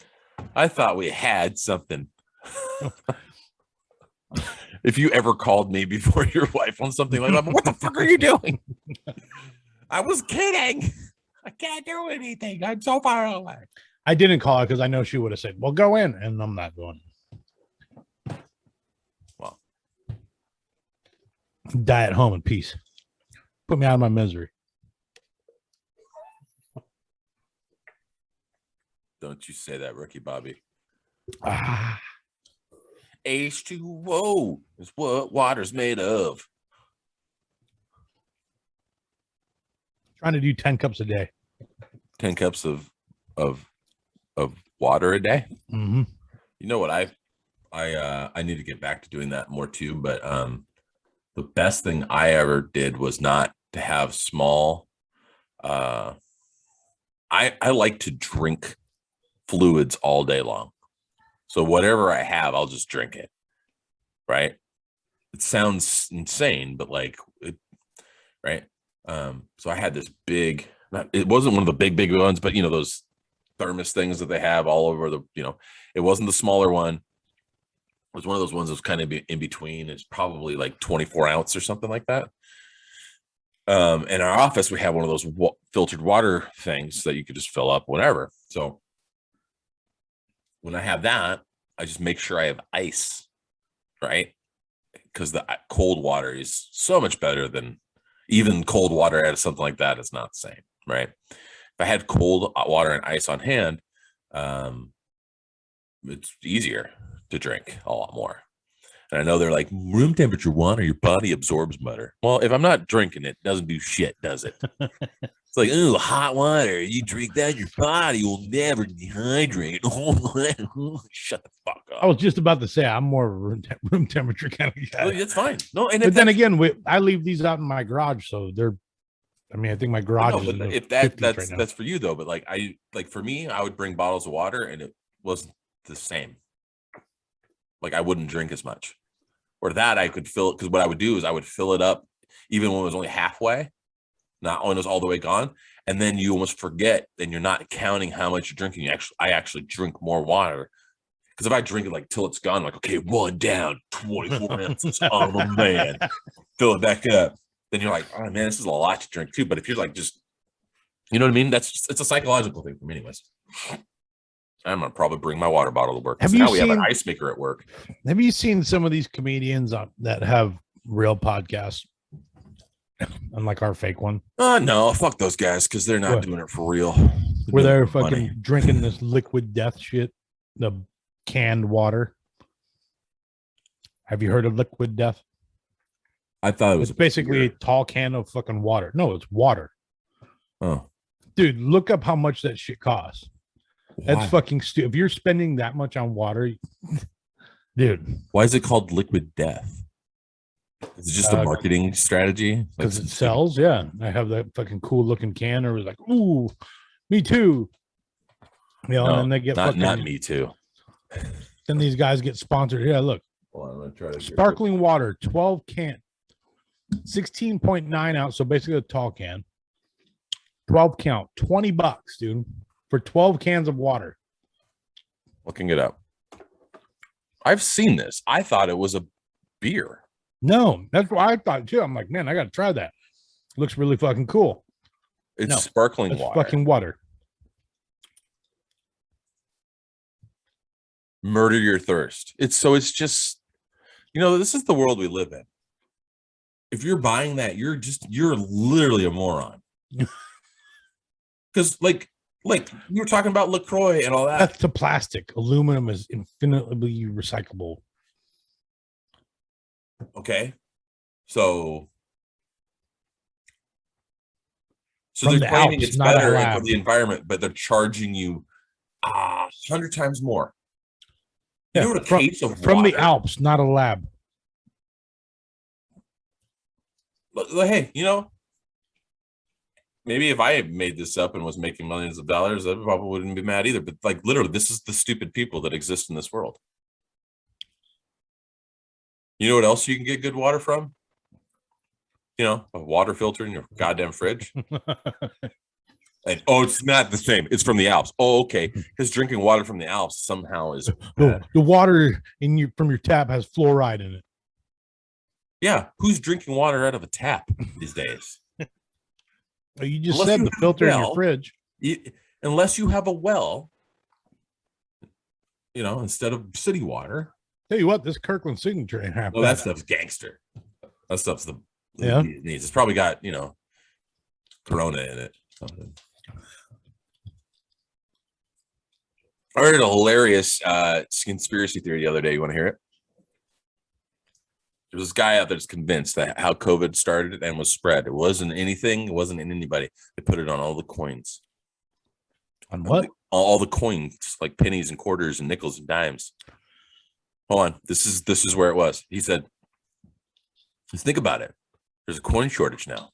B: I thought we had something. If you ever called me before your wife on something like that, what the fuck are you doing? I was kidding. I can't do anything. I'm so far away.
A: I didn't call her because I know she would have said, well, go in. And I'm not going. Die at home in peace. Put me out of my misery.
B: Don't you say that, Ricky Bobby.
A: Ah,
B: H2O is what water's made of.
A: trying to do 10 cups a day.
B: 10 cups of water a day.
A: Mm-hmm.
B: You know what I need to get back to doing that more too, but the best thing I ever did was not to have small I like to drink fluids all day long. So whatever I have, I'll just drink it. Right? It sounds insane, but like it, right? So I had this big, it wasn't one of the big ones, but you know, those thermos things that they have all over the, you know, it wasn't the smaller one. It was one of those ones that was kind of in between. It's probably like 24 ounce or something like that. In our office, we have one of those filtered water things that you could just fill up whenever. So when I have that, I just make sure I have ice, right? Because the cold water is so much better than even cold water out of something like that. It's not the same, right? If I had cold water and ice on hand, it's easier to drink a lot more. And I know they're like, room temperature water, your body absorbs better. Well, if I'm not drinking it, doesn't do shit, does it? It's like, ooh, hot water. You drink that, your body will never dehydrate. Shut the fuck up.
A: I was just about to say I'm more room temperature kind of guy.
B: Well, that's fine. No, and
A: but then again, I leave these out in my garage, so they're. I mean, I think my garage is in the
B: if
A: 50s
B: that's
A: right now.
B: that's for you though. But like for me, I would bring bottles of water, and it wasn't the same. Like I wouldn't drink as much, or that I could fill it, because what I would do is I would fill it up even when it was only halfway, not when it was all the way gone, and then you almost forget, and you're not counting how much you're drinking. I actually drink more water, because if I drink it like till it's gone, like okay, one down, 24 ounces, I'm a man, fill it back up. Then you're like, oh man, this is a lot to drink too. But if you're like just, you know what I mean? It's a psychological thing for me, anyways. I'm gonna probably bring my water bottle to work. We have an ice maker at work.
A: Have you seen some of these comedians that have real podcasts, unlike our fake one?
B: No, fuck those guys, because they're not doing it for real.
A: Where they're fucking drinking this liquid death shit, the canned water. Have you heard of liquid death?
B: I thought
A: it's basically a tall can of fucking water. No, it's water.
B: Oh,
A: dude, look up how much that shit costs. Why? That's fucking stupid. If you're spending that much on water, dude.
B: Why is it called liquid death? Is it just a marketing strategy?
A: Because it sells, yeah. I have that fucking cool looking can, or it was like, ooh, me too. You know, and then they get
B: not me too.
A: Then these guys get sponsored. Yeah, look.
B: Hold on, I'm gonna try to
A: sparkling water, 12 can, 16.9 ounce. So basically a tall can. 12 count, $20, dude. For 12 cans of water.
B: Looking it up. I've seen this. I thought it was a beer.
A: No, that's what I thought too. I'm like, man, I got to try that. Looks really fucking cool.
B: It's sparkling water.
A: Fucking water.
B: Murder your thirst. It's just, you know, this is the world we live in. If you're buying that, you're literally a moron. Because like you were talking about LaCroix and all that.
A: That's to plastic. Aluminum is infinitely recyclable.
B: Okay. So they're claiming it's better for the environment, but they're charging you 100 times more. You know what a case of
A: from
B: water,
A: the Alps, not a lab.
B: Hey, you know, maybe if I had made this up and was making millions of dollars, I probably wouldn't be mad either. But like literally, this is the stupid people that exist in this world. You know what else you can get good water from? You know, a water filter in your goddamn fridge. And it's not the same. It's from the Alps. Oh, okay. Because drinking water from the Alps somehow is
A: the water from your tap has fluoride in it.
B: Yeah, who's drinking water out of a tap these days?
A: Well, you just said the filter in your fridge.
B: Unless you have a well, you know, instead of city water.
A: Tell you what, this Kirkland signature ain't happening.
B: Well, that stuff's gangster. That stuff's the
A: Yeah.
B: needs. It's probably got, you know, Corona in it. Something. I heard a hilarious conspiracy theory the other day. You want to hear it? There's this guy out there that's convinced that how COVID started and was spread. It wasn't anything. It wasn't in anybody. They put it on all the coins.
A: On what?
B: All the coins, like pennies and quarters and nickels and dimes. Hold on. This is where it was. He said, just think about it. There's a coin shortage now.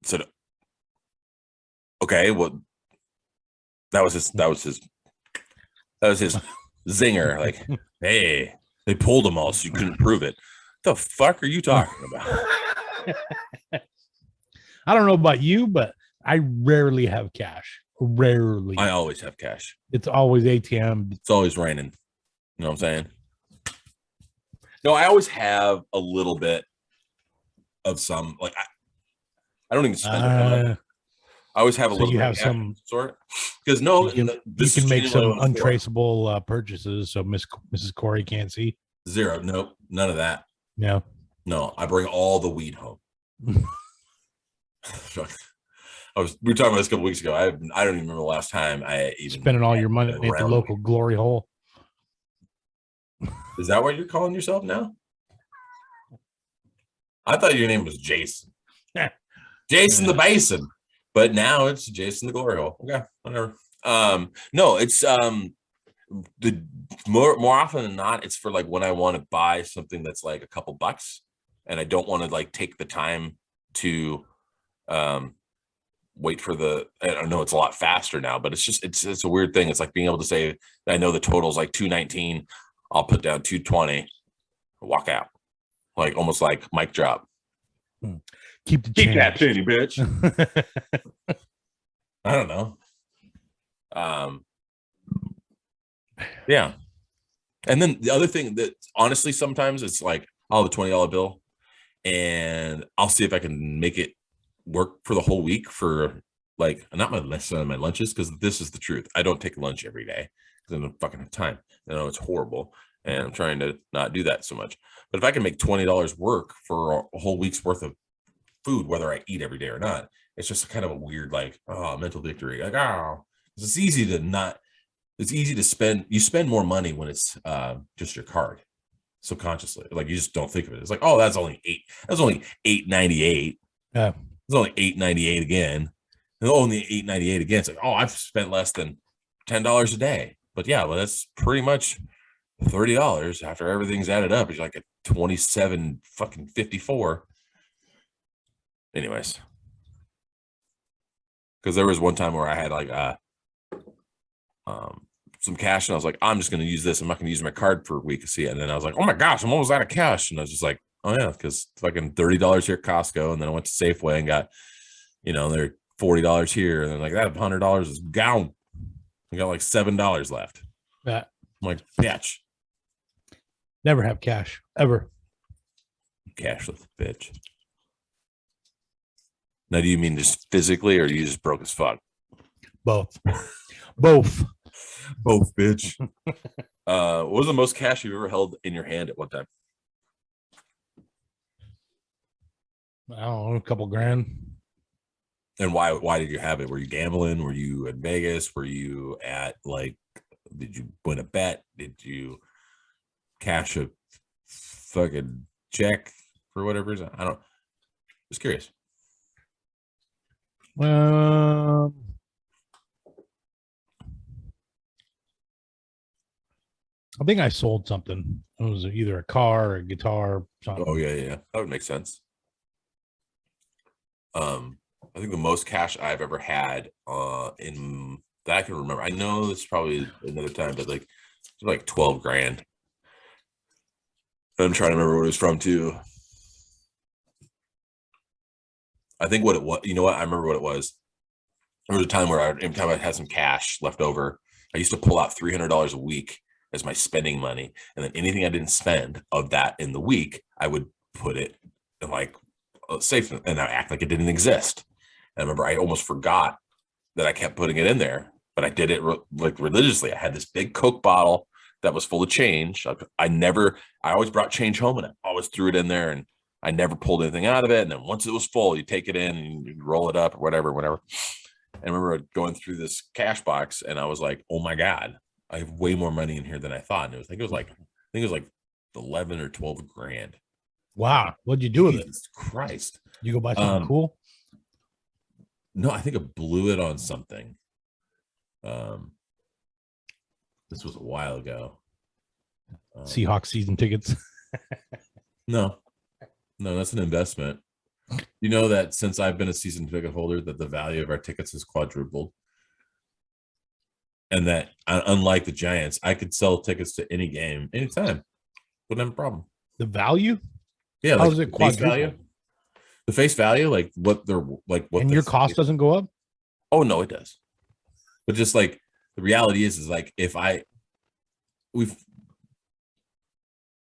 B: Said, okay, well, that was his zinger. Like, hey, they pulled them all, so you couldn't prove it. What the fuck are you talking about?
A: I don't know about you, but I rarely have cash. Rarely.
B: I always have cash.
A: It's always ATM.
B: It's always raining. You know what I'm saying? No, I always have a little bit of some. Like I don't even spend it. I always have a
A: so
B: little.
A: You
B: bit
A: have
B: of
A: some
B: sort because no,
A: you can make some untraceable purchases, so Mrs. Corey can't see.
B: Zero. Nope. None of that.
A: Yeah.
B: No, I bring all the weed home. We were talking about this a couple weeks ago. I don't even remember the last time I even
A: spending all your money at the local glory hole.
B: Is that what you're calling yourself now? I thought your name was Jason. Jason the Basin. But now it's Jason the Glory Hole. Okay, whatever. No, it's the more often than not, it's for like when I want to buy something that's like a couple bucks and I don't want to like take the time to wait for I don't know, it's a lot faster now, but it's a weird thing. It's like being able to say, I know the total is like 219. I'll put down 220, walk out. Like almost like mic drop.
A: Keep
B: that penny, bitch. I don't know. Yeah. And then the other thing that honestly, sometimes it's like, I'll have a $20 bill and I'll see if I can make it work for the whole week for like, not necessarily my lunches, because this is the truth. I don't take lunch every day because I don't fucking have time. I know it's horrible. And I'm trying to not do that so much. But if I can make $20 work for a whole week's worth of food, whether I eat every day or not, it's just kind of a weird, like, mental victory. Like, it's easy to spend. You spend more money when it's just your card subconsciously. Like you just don't think of it. It's like, oh, that's only $8.98.
A: Yeah.
B: It's only $8.98 again. And only $8.98 again. It's like, oh, I've spent less than $10 a day. But yeah, well, that's pretty much $30 after everything's added up. It's like a 27 fucking 54. Anyways, because there was one time where I had like some cash and I was like, I'm just going to use this. I'm not going to use my card for a week to see it. And then I was like, oh my gosh, I'm almost out of cash. And I was just like, oh yeah, because fucking $30 here at Costco. And then I went to Safeway and got, they're $40 here. And then like that $100 is gone. I got like $7 left.
A: Yeah.
B: I'm like, bitch.
A: Never have cash ever.
B: Cashless, bitch. Now, do you mean just physically, or you just broke as fuck?
A: Both,
B: bitch. What was the most cash you've ever held in your hand at one time?
A: I don't know, a couple grand.
B: And why did you have it? Were you gambling? Were you at Vegas? Were you at did you win a bet? Did you cash a fucking check for whatever reason? I don't. Just curious.
A: I think I sold something. It was either a car or a guitar. Something.
B: Oh yeah, that would make sense. I think the most cash I've ever had in that I can remember. I know it's probably another time, but like 12 grand. I'm trying to remember what it was from too. I think what it was, you know what? I remember what it was. There was a time where every time I had some cash left over, I used to pull out $300 a week as my spending money. And then anything I didn't spend of that in the week, I would put it in like a safe and I act like it didn't exist. And I remember I almost forgot that I kept putting it in there, but I did it like religiously. I had this big Coke bottle that was full of change. I always brought change home, and I always threw it in there, and I never pulled anything out of it. And then once it was full, you take it in and you roll it up or whatever. And I remember going through this cash box, and I was like, oh my God, I have way more money in here than I thought. And I think it was like 11 or 12 grand.
A: Wow. What'd you do with it?
B: Jesus Christ.
A: You go buy something cool?
B: No, I think I blew it on something. This was a while ago.
A: Seahawks season tickets.
B: No, that's an investment. You know that since I've been a season ticket holder, that the value of our tickets has quadrupled. And that unlike the Giants, I could sell tickets to any game anytime. Wouldn't have a problem.
A: The value?
B: Yeah,
A: how
B: like
A: is it
B: face value? The face value, like what they're like what,
A: and your cost doesn't go up?
B: Oh no, it does. But just like the reality is like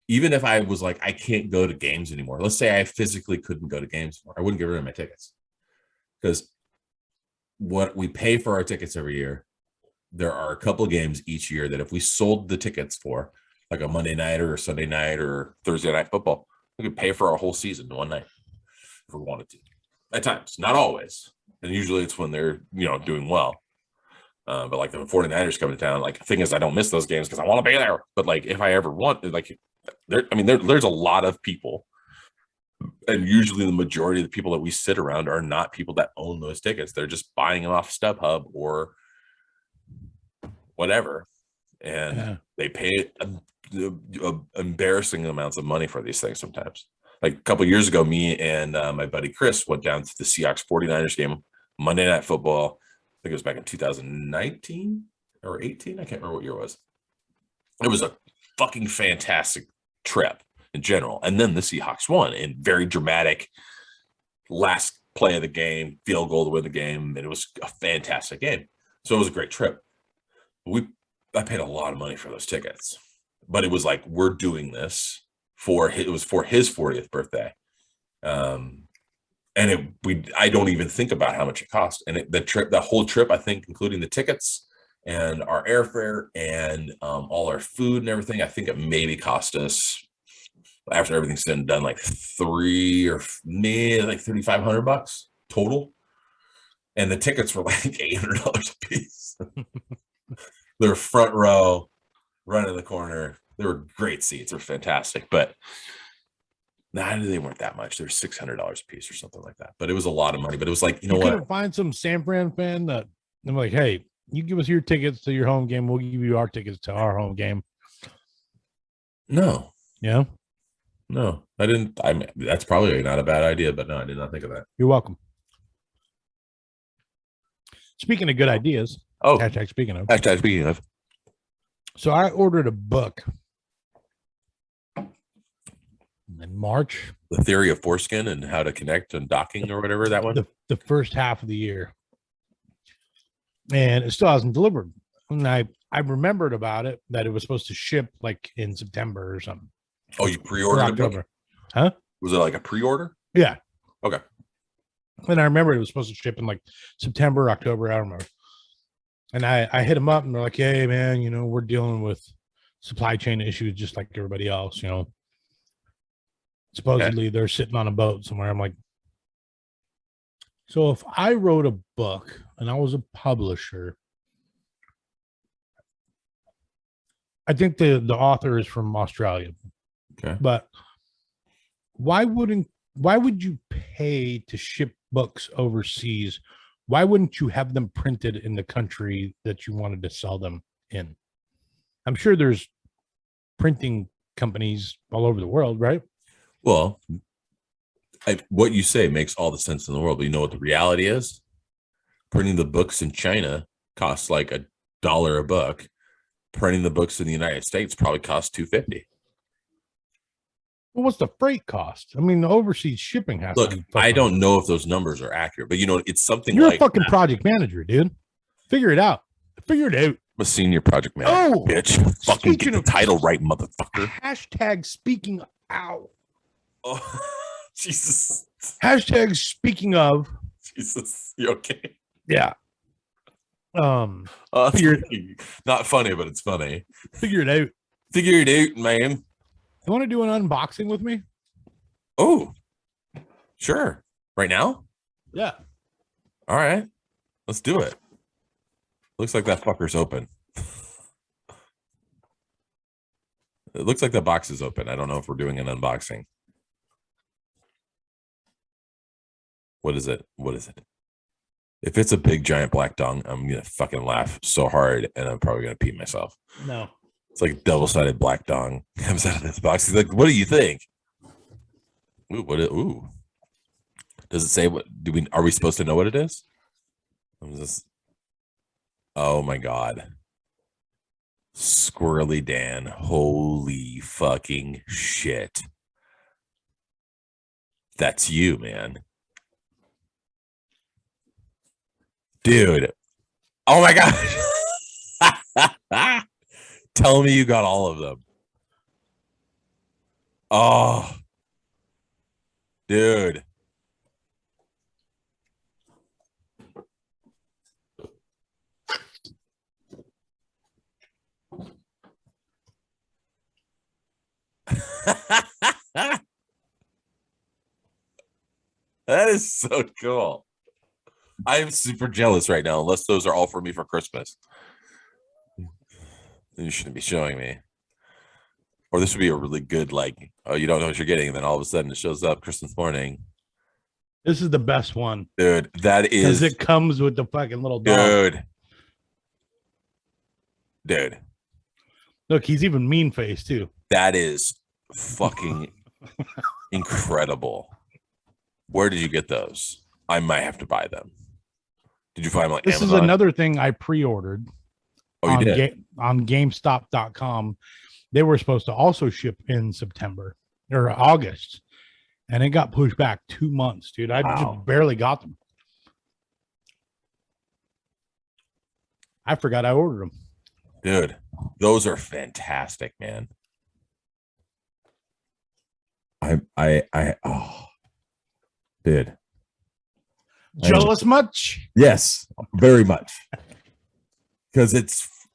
B: even if I was like, I can't go to games anymore. Let's say I physically couldn't go to games anymore, I wouldn't get rid of my tickets. Because what we pay for our tickets every year, there are a couple of games each year that if we sold the tickets for, like a Monday night or a Sunday night or Thursday night football, we could pay for our whole season in one night if we wanted to. At times, not always. And usually it's when they're, doing well. But like the 49ers coming to town, like the thing is I don't miss those games because I want to be there. But like if I ever want, like there's a lot of people, and usually the majority of the people that we sit around are not people that own those tickets. They're just buying them off StubHub or whatever, and they pay embarrassing amounts of money for these things sometimes. Like a couple of years ago, me and my buddy Chris went down to the Seahawks 49ers game, Monday Night Football. I think it was back in 2019 or 18. I can't remember what year it was. It was a fucking fantastic trip in general. And then the Seahawks won in very dramatic last play of the game, field goal to win the game. And it was a fantastic game. So it was a great trip. I paid a lot of money for those tickets, but it was like, we're doing this it was for his 40th birthday. And I don't even think about how much it cost. And the whole trip, I think, including the tickets and our airfare and all our food and everything, I think it maybe cost us, after everything's said and done, like $3,500 total. And the tickets were like $800 a piece. They were front row, right in the corner. They were great seats. They were fantastic, but they weren't that much. They were $600 a piece or something like that. But it was a lot of money. But it was like, you couldn't
A: find some San Fran fan that I'm like, hey, you give us your tickets to your home game, we'll give you our tickets to our home game.
B: No.
A: Yeah.
B: No, I didn't. That's probably not a bad idea, but no, I did not think of that.
A: You're welcome. Speaking of good ideas.
B: Oh,
A: hashtag speaking of. So I ordered a book in March.
B: The Theory of Foreskin and How to Connect and Docking or whatever that one.
A: The first half of the year. And it still hasn't delivered. And I remembered about it, that it was supposed to ship like in September or something.
B: Oh, you pre-ordered
A: October.
B: It?
A: Huh?
B: Was it like a pre-order?
A: Yeah.
B: Okay.
A: And I remember it was supposed to ship in like September, October. I don't remember. And I hit them up and they're like, hey, man, we're dealing with supply chain issues just like everybody else, Supposedly they're sitting on a boat somewhere. I'm like, so if I wrote a book and I was a publisher, I think the author is from Australia.
B: Okay.
A: But why would you pay to ship books overseas? Why wouldn't you have them printed in the country that you wanted to sell them in? I'm sure there's printing companies all over the world, right?
B: Well, what you say makes all the sense in the world, but you know what the reality is? Printing the books in China costs like $1 a book. Printing the books in the United States probably costs $2.50.
A: Well, what's the freight cost? I mean, the overseas shipping has
B: Look,
A: to be
B: I don't know if those numbers are accurate, but it's something.
A: You're
B: like
A: a fucking project manager, dude. Figure it out. Figure it out.
B: I'm a senior project manager, bitch. Fucking get the title right, motherfucker.
A: Hashtag speaking out.
B: Oh, Jesus.
A: Hashtag speaking of.
B: Jesus. You okay?
A: Yeah.
B: Not funny, but it's funny.
A: Figure it out.
B: Figure it out, man.
A: You want to do an unboxing with me?
B: Oh, sure. Right now?
A: Yeah.
B: All right. Let's do it. Looks like that fucker's open. It looks like the box is open. I don't know if we're doing an unboxing. What is it? What is it? If it's a big giant black dong, I'm gonna fucking laugh so hard, and I'm probably gonna pee myself.
A: No.
B: It's like a double-sided black dong comes out of this box. He's like, "What do you think?" Ooh, ooh. Does it say what? Are we supposed to know what it is? Oh my god. Squirrely Dan. Holy fucking shit. That's you, man. Dude. Oh my gosh. Tell me you got all of them. Oh. Dude. That is so cool. I am super jealous right now, unless those are all for me for Christmas. You shouldn't be showing me. Or this would be a really good, like, oh, you don't know what you're getting, and then all of a sudden it shows up Christmas morning.
A: This is the best one.
B: Dude, that is.
A: Because it comes with the fucking little dog.
B: Dude.
A: Look, he's even mean faced too.
B: That is fucking incredible. Where did you get those? I might have to buy them. Did you find them on
A: This
B: Amazon?
A: is another thing I pre-ordered.
B: Oh, you did?
A: On GameStop.com. They were supposed to also ship in September or August, and it got pushed back 2 months, dude. I just barely got them. I forgot I ordered them.
B: Dude, those are fantastic, man. Oh, dude.
A: Jealous much?
B: Yes, very much. Because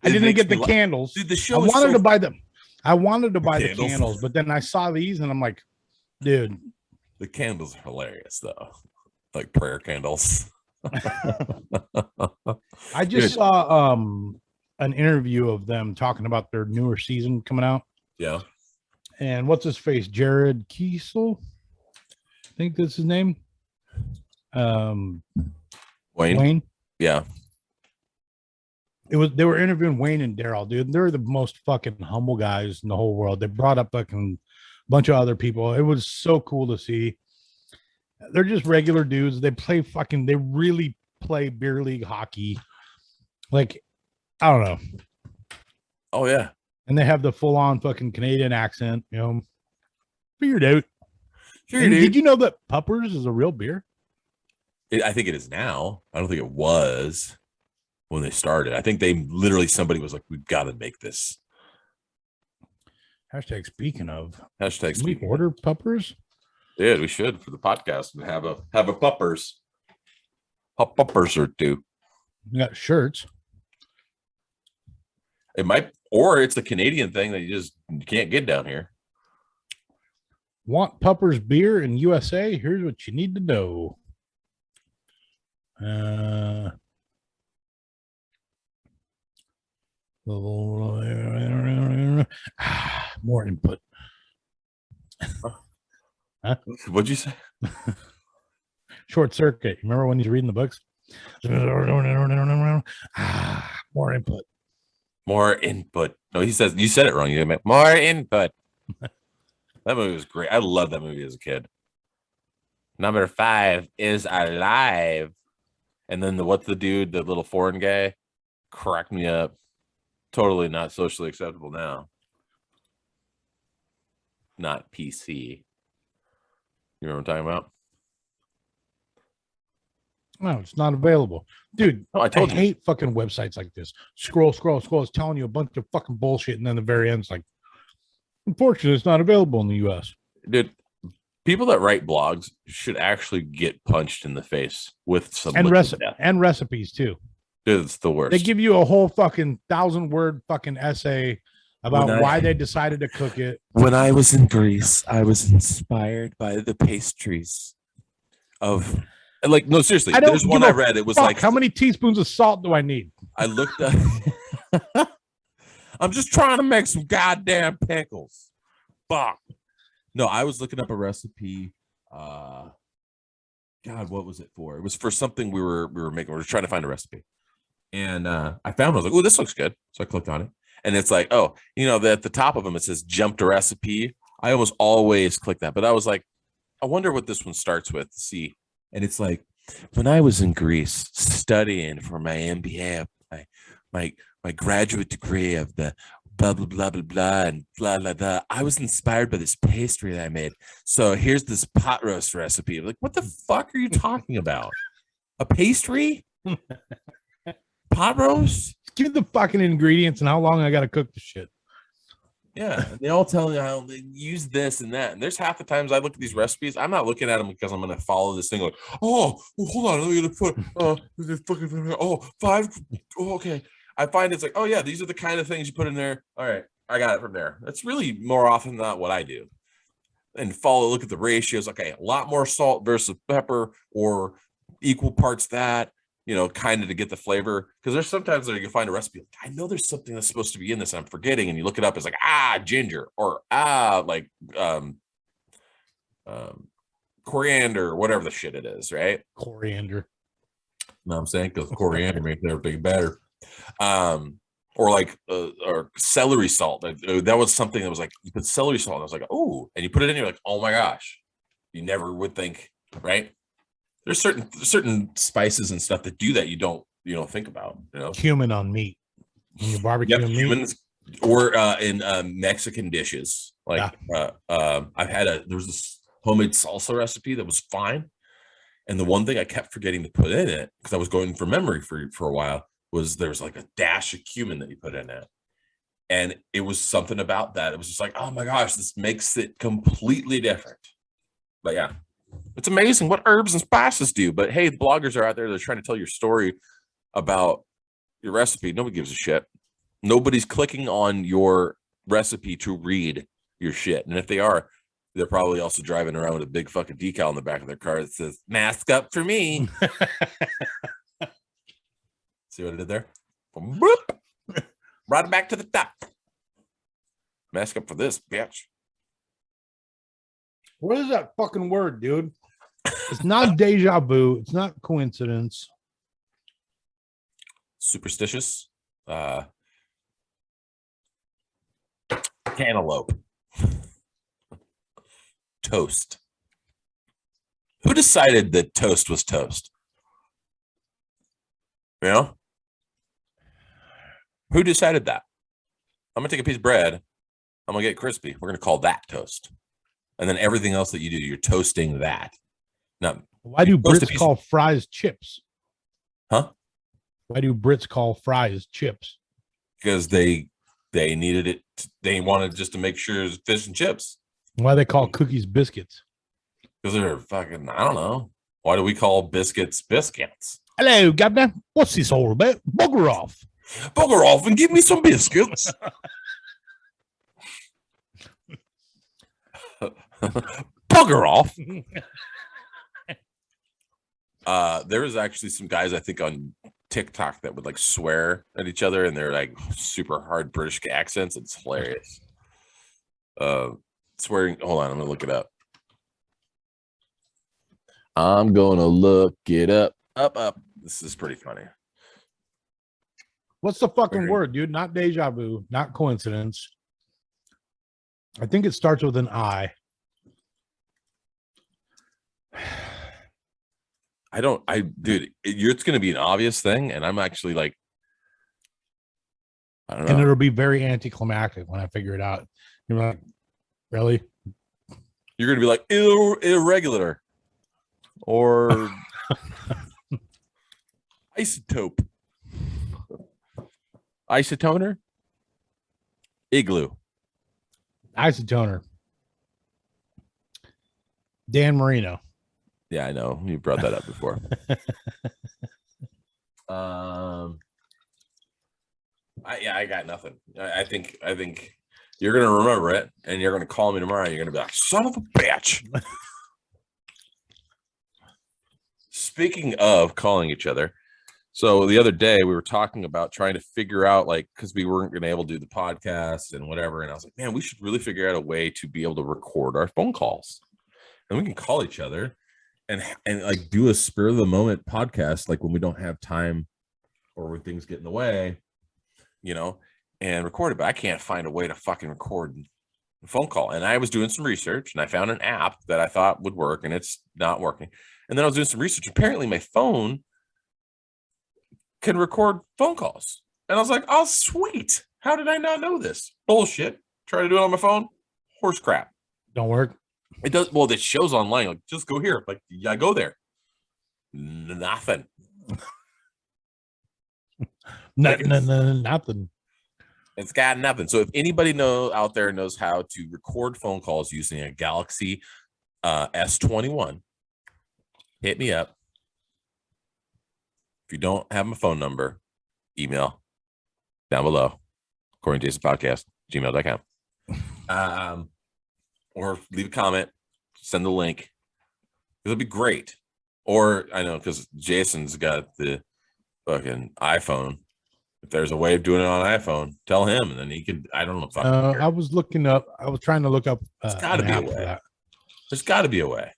A: I didn't get the candles.
B: Dude, the show
A: I wanted to buy them. I wanted to buy the candles, but then I saw these and I'm like, dude.
B: The candles are hilarious, though. Like prayer candles.
A: I just saw an interview of them talking about their newer season coming out.
B: Yeah.
A: And what's his face? Jared Kiesel? I think that's his name. Wayne. Yeah. They were interviewing Wayne and Daryl, dude. They're the most fucking humble guys in the whole world. They brought up fucking bunch of other people. It was so cool to see. They're just regular dudes. They really play beer league hockey. Like, I don't know.
B: Oh, yeah.
A: And they have the full-on fucking Canadian accent, you know. Figured out. Did you know that Puppers is a real beer?
B: I think it is now. I don't think it was when they started. I think somebody was like, we've got to make this.
A: Hashtag speaking of.
B: Hashtag
A: we order Puppers?
B: Dude, we should for the podcast and have a Puppers. Puppers or two.
A: You got shirts.
B: It might, or it's a Canadian thing that you can't get down here.
A: Want Puppers beer in USA? Here's what you need to know. More input.
B: Huh? What'd you say?
A: Short circuit. Remember when he's reading the books? More input.
B: More input. No, you said it wrong. You meant more input. That movie was great. I loved that movie as a kid. Number 5 is alive. And then what's the dude, the little foreign guy? Cracked me up. Totally not socially acceptable now. Not PC. You know what I'm talking about?
A: No, it's not available. Dude,
B: I
A: hate fucking websites like this. Scroll. It's telling you a bunch of fucking bullshit. And then the very end's like, unfortunately, it's not available in the US.
B: Dude, people that write blogs should actually get punched in the face with some
A: and recipes too.
B: Dude, it's the worst.
A: They give you a whole fucking 1,000-word fucking essay about why they decided to cook it.
B: When I was in Greece, I was inspired by the pastries of, like, no, seriously, there's one I read. It was like,
A: how many teaspoons of salt do I need?
B: I looked up. I'm just trying to make some goddamn pickles. Fuck. No, I was looking up a recipe. God, what was it for? It was for something we were making. We were trying to find a recipe. And I found one. I was like, oh, this looks good. So I clicked on it. And it's like, oh, at the top of them, it says jump to recipe. I almost always click that. But I was like, I wonder what this one starts with. See. And it's like, when I was in Greece studying for my MBA, my graduate degree of the blah, blah, blah, blah, blah, and blah, blah, blah, I was inspired by this pastry that I made. So here's this pot roast recipe. I'm like, what the fuck are you talking about? A pastry? Pot roast?
A: Give me the fucking ingredients and how long I got to cook the shit.
B: Yeah, they all tell you how they use this and that. And there's half the times I look at these recipes, I'm not looking at them because I'm going to follow this thing like, oh, well, hold on, I'm going to put, okay. I find it's like, oh yeah, these are the kind of things you put in there. All right, I got it from there. That's really more often than not what I do. And look at the ratios. Okay, a lot more salt versus pepper, or equal parts that, kind of to get the flavor. Because there's sometimes that you can find a recipe, like, I know there's something that's supposed to be in this and I'm forgetting, and you look it up, it's like, ginger, or coriander, or whatever the shit it is, right?
A: Coriander.
B: No, I'm saying, because coriander makes everything better. Or celery salt. That was something that was like, you put celery salt, and I was like, oh, and you put it in, you're like, oh my gosh, you never would think, right? There's certain spices and stuff that do that you don't think about.
A: Cumin on meat. When you barbecue meat.
B: Cumins, or in Mexican dishes. Like I've had there was this homemade salsa recipe that was fine, and the one thing I kept forgetting to put in it, because I was going from memory for a while, was there's like a dash of cumin that you put in it. And it was something about that. It was just like, oh my gosh, this makes it completely different. But yeah, it's amazing what herbs and spices do. But hey, the bloggers are out there. They're trying to tell your story about your recipe. Nobody gives a shit. Nobody's clicking on your recipe to read your shit. And if they are, they're probably also driving around with a big fucking decal in the back of their car that says, mask up for me. See what I did there? Boop. Right back to the top. Mask up for this, bitch.
A: What is that fucking word, dude? It's not deja vu. It's not coincidence.
B: Superstitious. Cantaloupe. Toast. Who decided that toast was toast? Who decided that? I'm gonna take a piece of bread. I'm gonna get it crispy. We're gonna call that toast. And then everything else that you do, you're toasting that. Now,
A: why do Brits call fries chips?
B: Huh?
A: Why do Brits call fries chips?
B: Because they needed it. They wanted just to make sure it's fish and chips.
A: Why they call cookies biscuits?
B: Because they're fucking, I don't know. Why do we call biscuits biscuits?
A: Hello, Governor. What's this all about? Bugger off.
B: Bugger off and give me some biscuits. Bugger off. There was actually some guys, I think, on TikTok that would like swear at each other, and they're like super hard British accents. It's hilarious. Swearing. Hold on, I'm gonna look it up. I'm gonna look it up. Up. This is pretty funny.
A: What's the fucking word, dude? Not deja vu, not coincidence. I think it starts with an I.
B: Dude, it's going to be an obvious thing. And I'm actually like, I don't know.
A: And it'll be very anticlimactic when I figure it out. You're like, really?
B: You're going to be like, irregular or isotope, isotoner, igloo,
A: isotoner. Dan Marino.
B: Yeah, I know. You brought that up before. I got nothing. I think you're gonna remember it, and you're gonna call me tomorrow. And you're gonna be like, "Son of a bitch." Speaking of calling each other, so the other day we were talking about trying to figure out, like, because we weren't going to able to do the podcast and whatever, and I was like, man, we should really figure out a way to be able to record our phone calls, and we can call each other and like do a spur of the moment podcast, like when we don't have time or when things get in the way, and record it. But I can't find a way to fucking record a phone call. And I was doing some research and I found an app that I thought would work, and it's not working. And then I was doing some research. Apparently my phone can record phone calls. And I was like, oh, sweet. How did I not know this? Bullshit. Try to do it on my phone. Horse crap.
A: Don't work.
B: It does. Well, it shows online. Like, just go here. Like, yeah, go there. Nothing.
A: Nothing.
B: It's got nothing. So if anybody out there knows how to record phone calls using a Galaxy S21, hit me up. If you don't have my phone number, email down below, according to Jason Podcast, gmail.com. Or leave a comment, send the link. It'll be great. Or I know, because Jason's got the fucking iPhone. If there's a way of doing it on iPhone, tell him, and then he could. I don't know.
A: I was trying to look up.
B: There's got to be a way. There's got to be a way.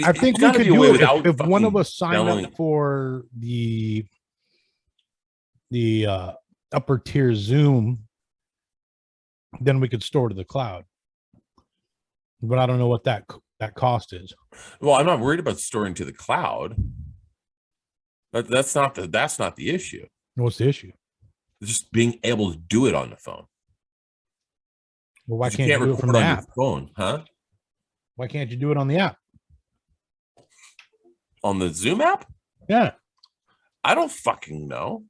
A: I think we could do it if one of us signed up for the upper tier Zoom. Then we could store to the cloud. But I don't know what that cost is.
B: Well, I'm not worried about storing to the cloud. That's not the issue.
A: What's the issue?
B: It's just being able to do it on the phone.
A: Well, why can't you do it from the app?
B: Phone, huh?
A: Why can't you do it on the app?
B: On the Zoom app?
A: Yeah.
B: I don't fucking know.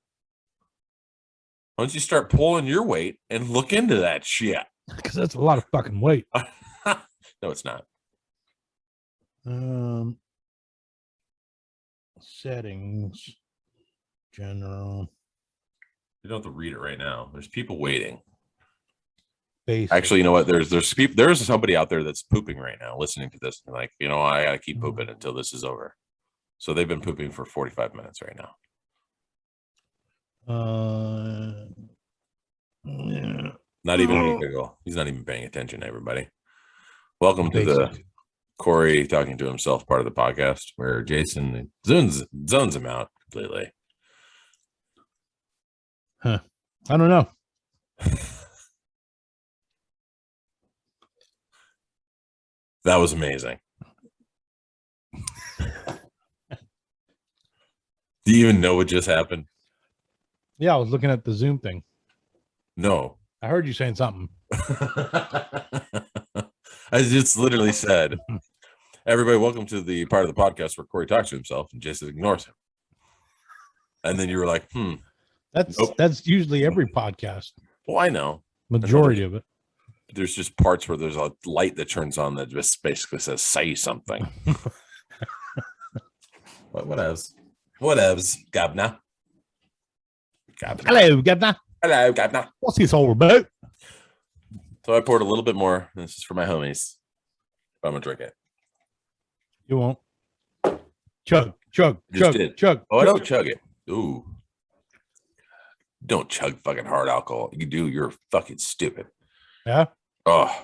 B: Why don't you start pulling your weight and look into that shit?
A: Because that's a lot of fucking weight.
B: No, it's not.
A: Settings, general.
B: You don't have to read it right now. There's people waiting.
A: Basic.
B: Actually, you know what? There's somebody out there that's pooping right now, listening to this. And like, I gotta keep pooping until this is over. So they've been pooping for 45 minutes right now.
A: Yeah.
B: Not even a giggle. He's not even paying attention, everybody. Welcome to the Corey talking to himself part of the podcast, where Jason zones him out completely.
A: Huh. I don't know.
B: That was amazing. Do you even know what just happened?
A: Yeah, I was looking at the Zoom thing.
B: No.
A: I heard you saying something.
B: I just literally said, everybody, welcome to the part of the podcast where Corey talks to himself and Jason ignores him. And then you were like,
A: That's usually every podcast.
B: Well, I know.
A: Majority of it.
B: There's just parts where there's a light that turns on that just basically says, say something. Whatevs, Gabna.
A: Hello, Gabna.
B: Hello, Gabna.
A: What's this all about?
B: So I poured a little bit more. This is for my homies. I'm going to drink it.
A: You won't. Chug.
B: Oh, I don't chug it. Ooh. Don't chug fucking hard alcohol. You do. You're fucking stupid.
A: Yeah.
B: Oh.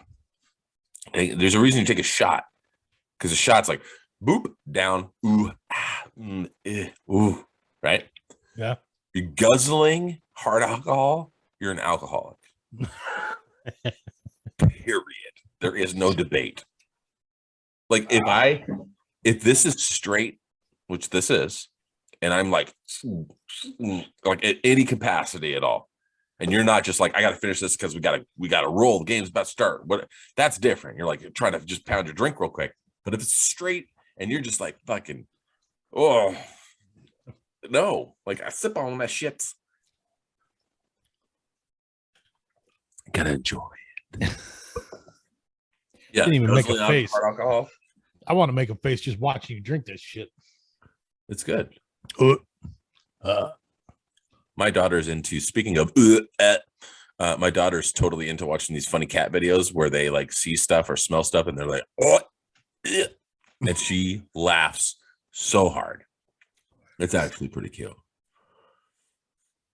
B: There's a reason you take a shot. Because a shot's like, boop, down, ooh, ooh, right?
A: Yeah.
B: You're guzzling hard alcohol, you're an alcoholic. Period. There is no debate. Like if this is straight, which this is, and I'm like at any capacity at all, and you're not just like, I got to finish this because we got to roll. The game's about to start. What? That's different. You're like trying to just pound your drink real quick. But if it's straight and you're just like fucking, oh no, like I sip on that shit. Gotta enjoy it. Yeah,
A: didn't even make a face.
B: Hard alcohol.
A: I want to make a face just watching you drink this shit.
B: It's good. My daughter's into, speaking of, my daughter's totally into watching these funny cat videos where they like see stuff or smell stuff and they're like, oh, and she laughs so hard. It's actually pretty cute.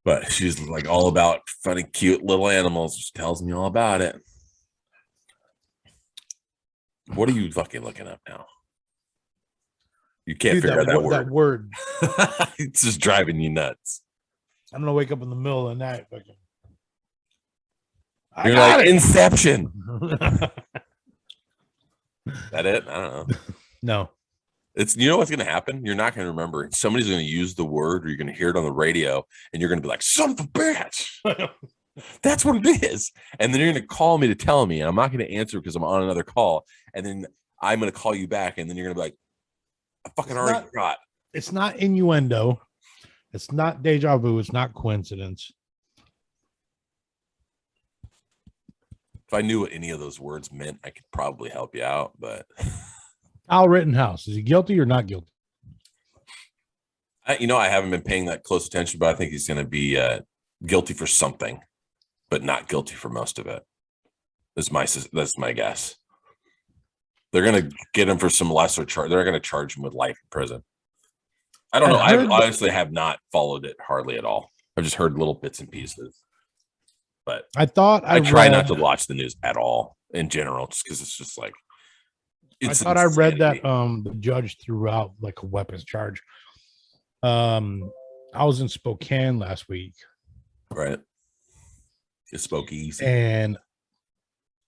B: But she's like all about funny, cute little animals. She tells me all about it. What are you fucking looking up now? You can't figure out that word. It's just driving you nuts.
A: I'm gonna wake up in the middle of the night.
B: You're like Inception. That it? I don't know.
A: No.
B: It's, you know what's gonna happen? You're not gonna remember. Somebody's gonna use the word, or you're gonna hear it on the radio, and you're gonna be like, "Son of a bitch." That's what it is. And then you're gonna call me to tell me, and I'm not gonna answer because I'm on another call. And then I'm gonna call you back, and then you're gonna be like, "I fucking already forgot."
A: It's not innuendo. It's not deja vu. It's not coincidence.
B: If I knew what any of those words meant, I could probably help you out. But
A: Kyle Rittenhouse, is he guilty or not guilty?
B: I haven't been paying that close attention, but I think he's going to be guilty for something, but not guilty for most of it. That's my guess. They're going to get him for some lesser charge. They're going to charge him with life in prison. I don't know. I honestly have not followed it hardly at all. I've just heard little bits and pieces. But
A: I
B: try not to watch the news at all in general, just because it's just like.
A: I thought I read that the judge threw out like a weapons charge. I was in Spokane last week.
B: Right. It spoke easy.
A: And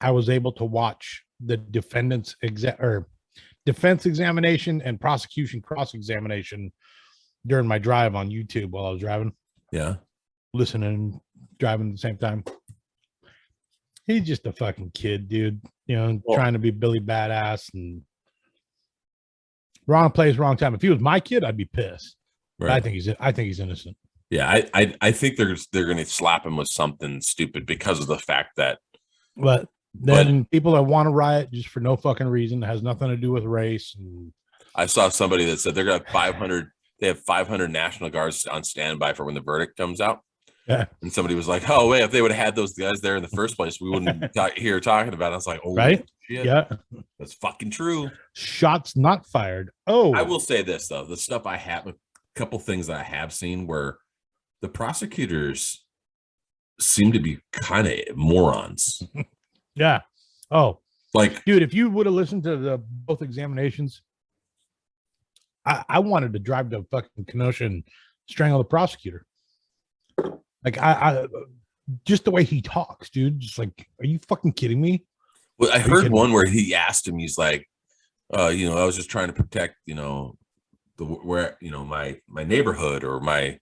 A: I was able to watch the defense examination and prosecution cross-examination during my drive on YouTube while I was driving.
B: Yeah.
A: Listening, driving at the same time. He's just a fucking kid, dude. Trying to be Billy Badass and wrong place, wrong time. If he was my kid, I'd be pissed. Right. But I think he's innocent.
B: Yeah, I think they're going to slap him with something stupid because of the fact that.
A: But then people that want to riot just for no fucking reason, it has nothing to do with race. And
B: I saw somebody that said they're going to have 500. They have 500 National Guards on standby for when the verdict comes out.
A: Yeah.
B: And somebody was like, "Oh wait, if they would have had those guys there in the first place, we wouldn't be here talking about it." I was like, "Oh,
A: right?
B: Shit.
A: Yeah,
B: that's fucking true."
A: Shots not fired. Oh,
B: I will say this though: the stuff I have, a couple things that I have seen where the prosecutors seem to be kind of morons.
A: Yeah. Oh,
B: like,
A: dude, if you would have listened to both examinations, I wanted to drive to fucking Kenosha and strangle the prosecutor. Like I just the way he talks, dude. Just like, are you fucking kidding me?
B: Well, I heard one where he asked him, he's like, I was just trying to protect, my neighborhood or my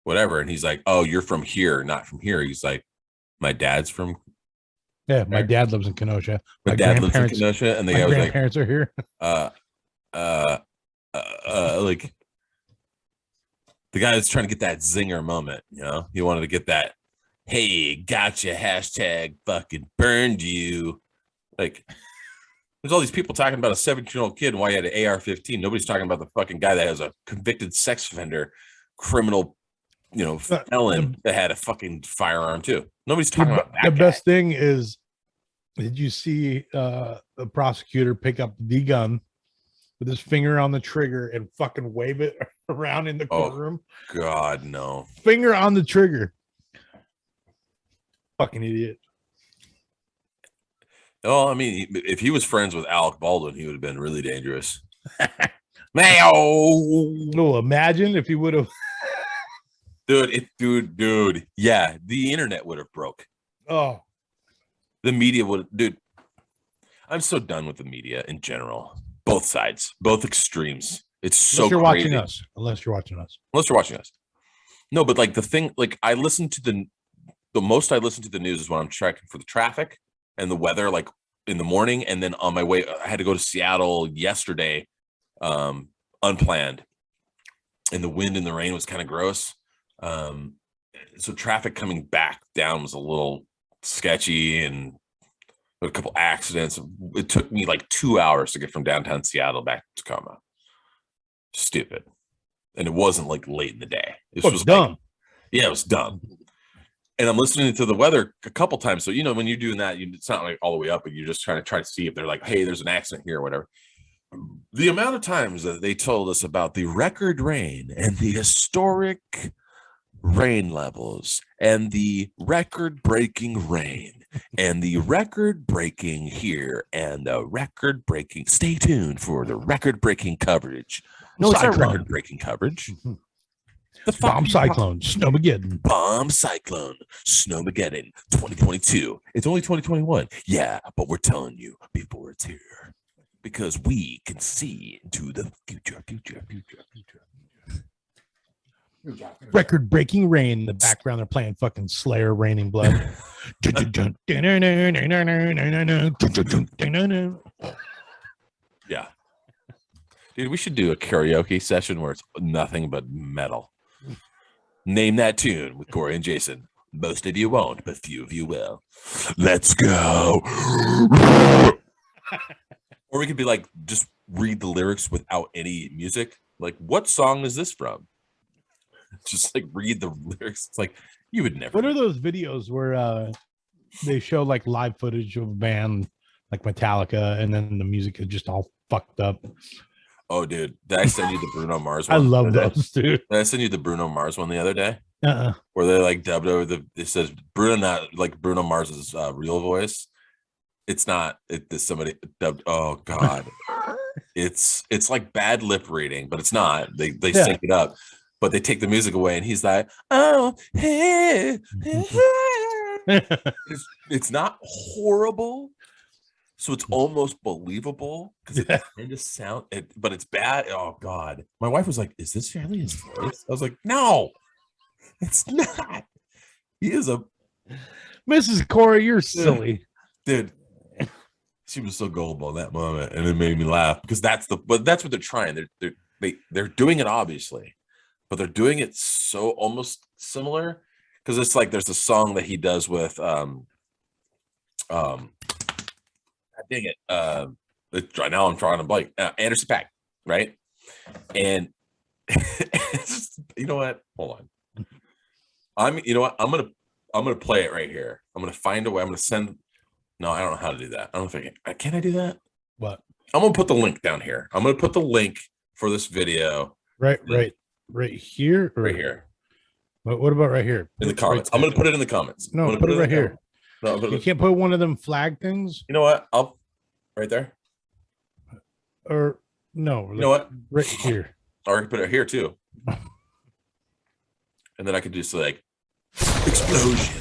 B: whatever. And he's like, "Oh, you're from here, not from here." He's like, "My dad's from."
A: Yeah, my dad lives in Kenosha.
B: My dad lives in Kenosha, and
A: my grandparents are here.
B: Like the guy that's trying to get that zinger moment, he wanted to get that, "Hey, gotcha, hashtag fucking burned you." Like, there's all these people talking about a 17-year-old kid and why he had an AR-15. Nobody's talking about the fucking guy that has a convicted sex offender, criminal, felon that had a fucking firearm too. Nobody's talking about that.
A: The best thing is, did you see the prosecutor pick up the gun with his finger on the trigger and fucking wave it around in the courtroom?
B: Oh, God, no.
A: Finger on the trigger. Fucking idiot.
B: Oh, I mean, if he was friends with Alec Baldwin, he would have been really dangerous. Mayo.
A: No, imagine if he would have.
B: Dude. Yeah, the internet would have broke.
A: Oh.
B: The media would, dude. I'm so done with the media in general. Both sides, both extremes. It's so crazy.
A: Unless you're watching us.
B: No, but like the thing, like I listen to the most I listen to the news is when I'm checking for the traffic and the weather, like in the morning. And then on my way, I had to go to Seattle yesterday, unplanned. And the wind and the rain was kind of gross. So traffic coming back down was a little sketchy and a couple accidents. It took me like 2 hours to get from downtown Seattle back to Tacoma. Stupid. And it wasn't like late in the day. It was
A: dumb.
B: Yeah, it was dumb. And I'm listening to the weather a couple times. So, you know, when you're doing that, it's not like all the way up, but you're just trying to see if they're like, hey, there's an accident here or whatever. The amount of times that they told us about the record rain and the historic rain levels and the record-breaking rain and the record-breaking here and the record-breaking. Stay tuned for the record-breaking coverage. No, it's not record-breaking coverage.
A: The Bomb Cyclone, Snowmageddon.
B: Bomb Cyclone, Snowmageddon, 2022. It's only 2021. Yeah, but we're telling you before it's here because we can see into the future.
A: Record-breaking rain. In the background, they're playing fucking Slayer, Raining Blood.
B: Yeah. Dude, we should do a karaoke session where it's nothing but metal. Name that tune with Corey and Jason. Most of you won't, but few of you will. Let's go. Or we could be like, just read the lyrics without any music. Like, what song is this from? Just like read the lyrics. It's like, you would never.
A: What are those videos where they show like live footage of a band like Metallica and then the music is just all fucked up?
B: Oh, dude, did I send you the Bruno Mars one?
A: I love those, dude.
B: Did I send you the Bruno Mars one the other day? Where they like dubbed over it says Bruno, not like Bruno Mars's real voice. It's not. Somebody dubbed. Oh God, it's like bad lip reading, but it's not. They sync it up, but they take the music away, and he's like, oh, hey. It's not horrible. So it's almost believable because it kind of sound it, but it's bad. Oh God. My wife was like, is this really his voice? I was like, no, it's not. He is a
A: Mrs. Corey, you're silly.
B: Dude. She was so gullible in that moment, and it made me laugh because that's what they're trying. They're doing it obviously, but they're doing it so almost similar because it's like there's a song that he does with dang it. Right now I'm trying to blank. Anderson .Paak, right? And it's just, you know what? Hold on. You know what? I'm gonna play it right here. I'm gonna find a way. I'm gonna send. No, I don't know how to do that. I don't think can I do that?
A: What?
B: I'm gonna put the link down here. I'm gonna put the link for this video.
A: Right here.
B: Right here.
A: What about right here?
B: In the comments. I'm gonna put it in the comments.
A: No, put it right here.
B: No,
A: you can't put one of them flag things.
B: You know what? I'll right there.
A: Or no,
B: you know what?
A: Right here.
B: Or I can put it here too. And then I could just like explosion.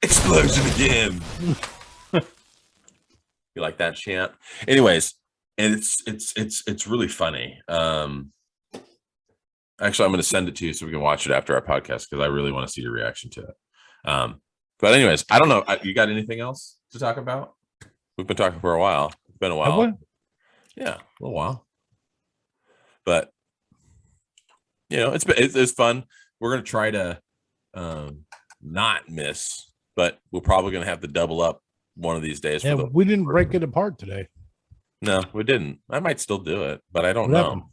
B: Explosion again. You like that chant? Anyways, and it's really funny. Actually, I'm going to send it to you so we can watch it after our podcast because I really want to see your reaction to it. But anyways, I don't know. You got anything else to talk about? We've been talking for a while. It's been a while. Yeah, a little while. But you know, it's fun. We're going to try to not miss, but we're probably going to have to double up one of these days.
A: Yeah, we didn't break it apart today.
B: No, we didn't. I might still do it, but I don't know.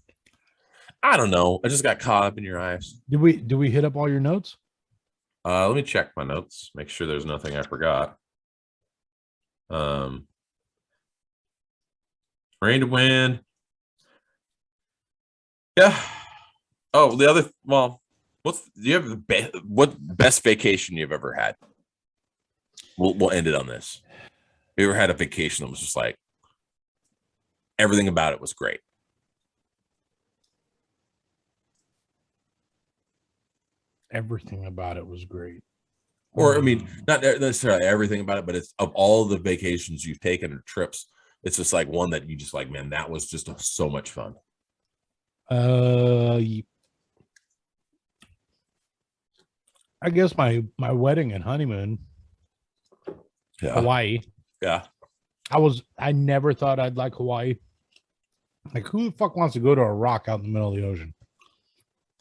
B: I don't know. I just got caught up in your eyes.
A: Did we hit up all your notes?
B: Let me check my notes. Make sure there's nothing I forgot. Rain to win. Yeah. Oh, the other. Well, do you have what best vacation you've ever had? We'll end it on this. Have you ever had a vacation that was just like everything about it was great?
A: Everything about it was great.
B: Or I mean, not necessarily everything about it, but it's of all the vacations you've taken or trips, it's just like one that you just like, man, that was just so much fun.
A: I guess my wedding and honeymoon.
B: Yeah.
A: Hawaii.
B: Yeah.
A: I never thought I'd like Hawaii. Like, who the fuck wants to go to a rock out in the middle of the ocean?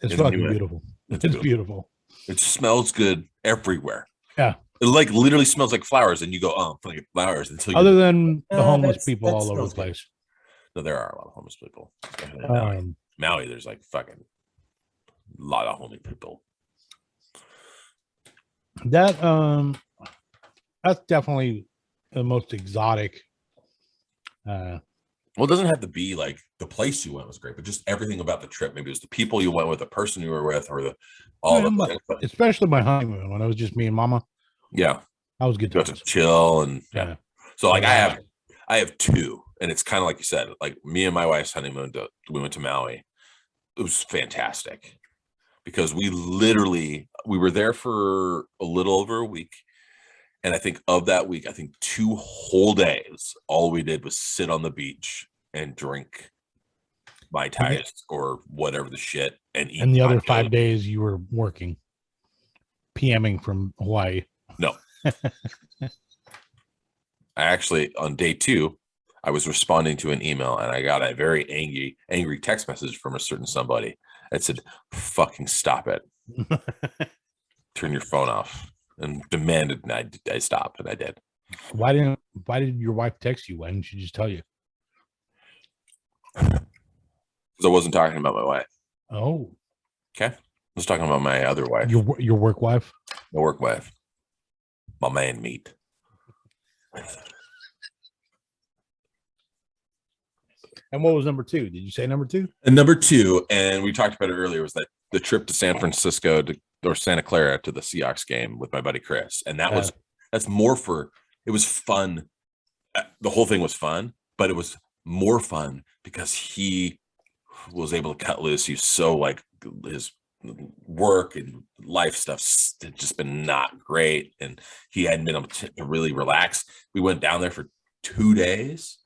A: It's fucking beautiful. It's beautiful.
B: It smells good everywhere.
A: Yeah.
B: It like literally smells like flowers, and you go, oh, like flowers until
A: other than the homeless people all over the place.
B: No, there are a lot of homeless people. Especially in Maui. Maui, there's like fucking a lot of homeless people.
A: That's definitely the most exotic.
B: Well, it doesn't have to be like the place you went was great, but just everything about the trip. Maybe it was the people you went with, the person you were with, or
A: especially my honeymoon when it was just me and Mama.
B: Yeah,
A: that was good
B: to
A: times.
B: chill and yeah. So like I have two, and it's kind of like you said, like me and my wife's honeymoon. We went to Maui. It was fantastic because we were there for a little over a week. And I think of that week, I think 2 whole days, all we did was sit on the beach and drink Mai Tais or whatever the shit and eat.
A: And the other 5 days you were working, PMing from Hawaii.
B: No. I actually, on day 2, I was responding to an email and I got a very angry text message from a certain somebody that said, fucking stop it. Turn your phone off. And demanded and I stopped, and I did.
A: Why did your wife text you? Why didn't she just tell you?
B: Because I wasn't talking about my wife.
A: Oh.
B: Okay. I was talking about my other wife.
A: Your work wife?
B: My work wife. My man meat.
A: And what was number 2? Did you say number 2?
B: And number 2, and we talked about it earlier, was that the trip to San Francisco or Santa Clara to the Seahawks game with my buddy Chris. And that's more for, it was fun. The whole thing was fun, but it was more fun because he was able to cut loose. He's so like his work and life stuff had just been not great. And he hadn't been able to really relax. We went down there for 2 days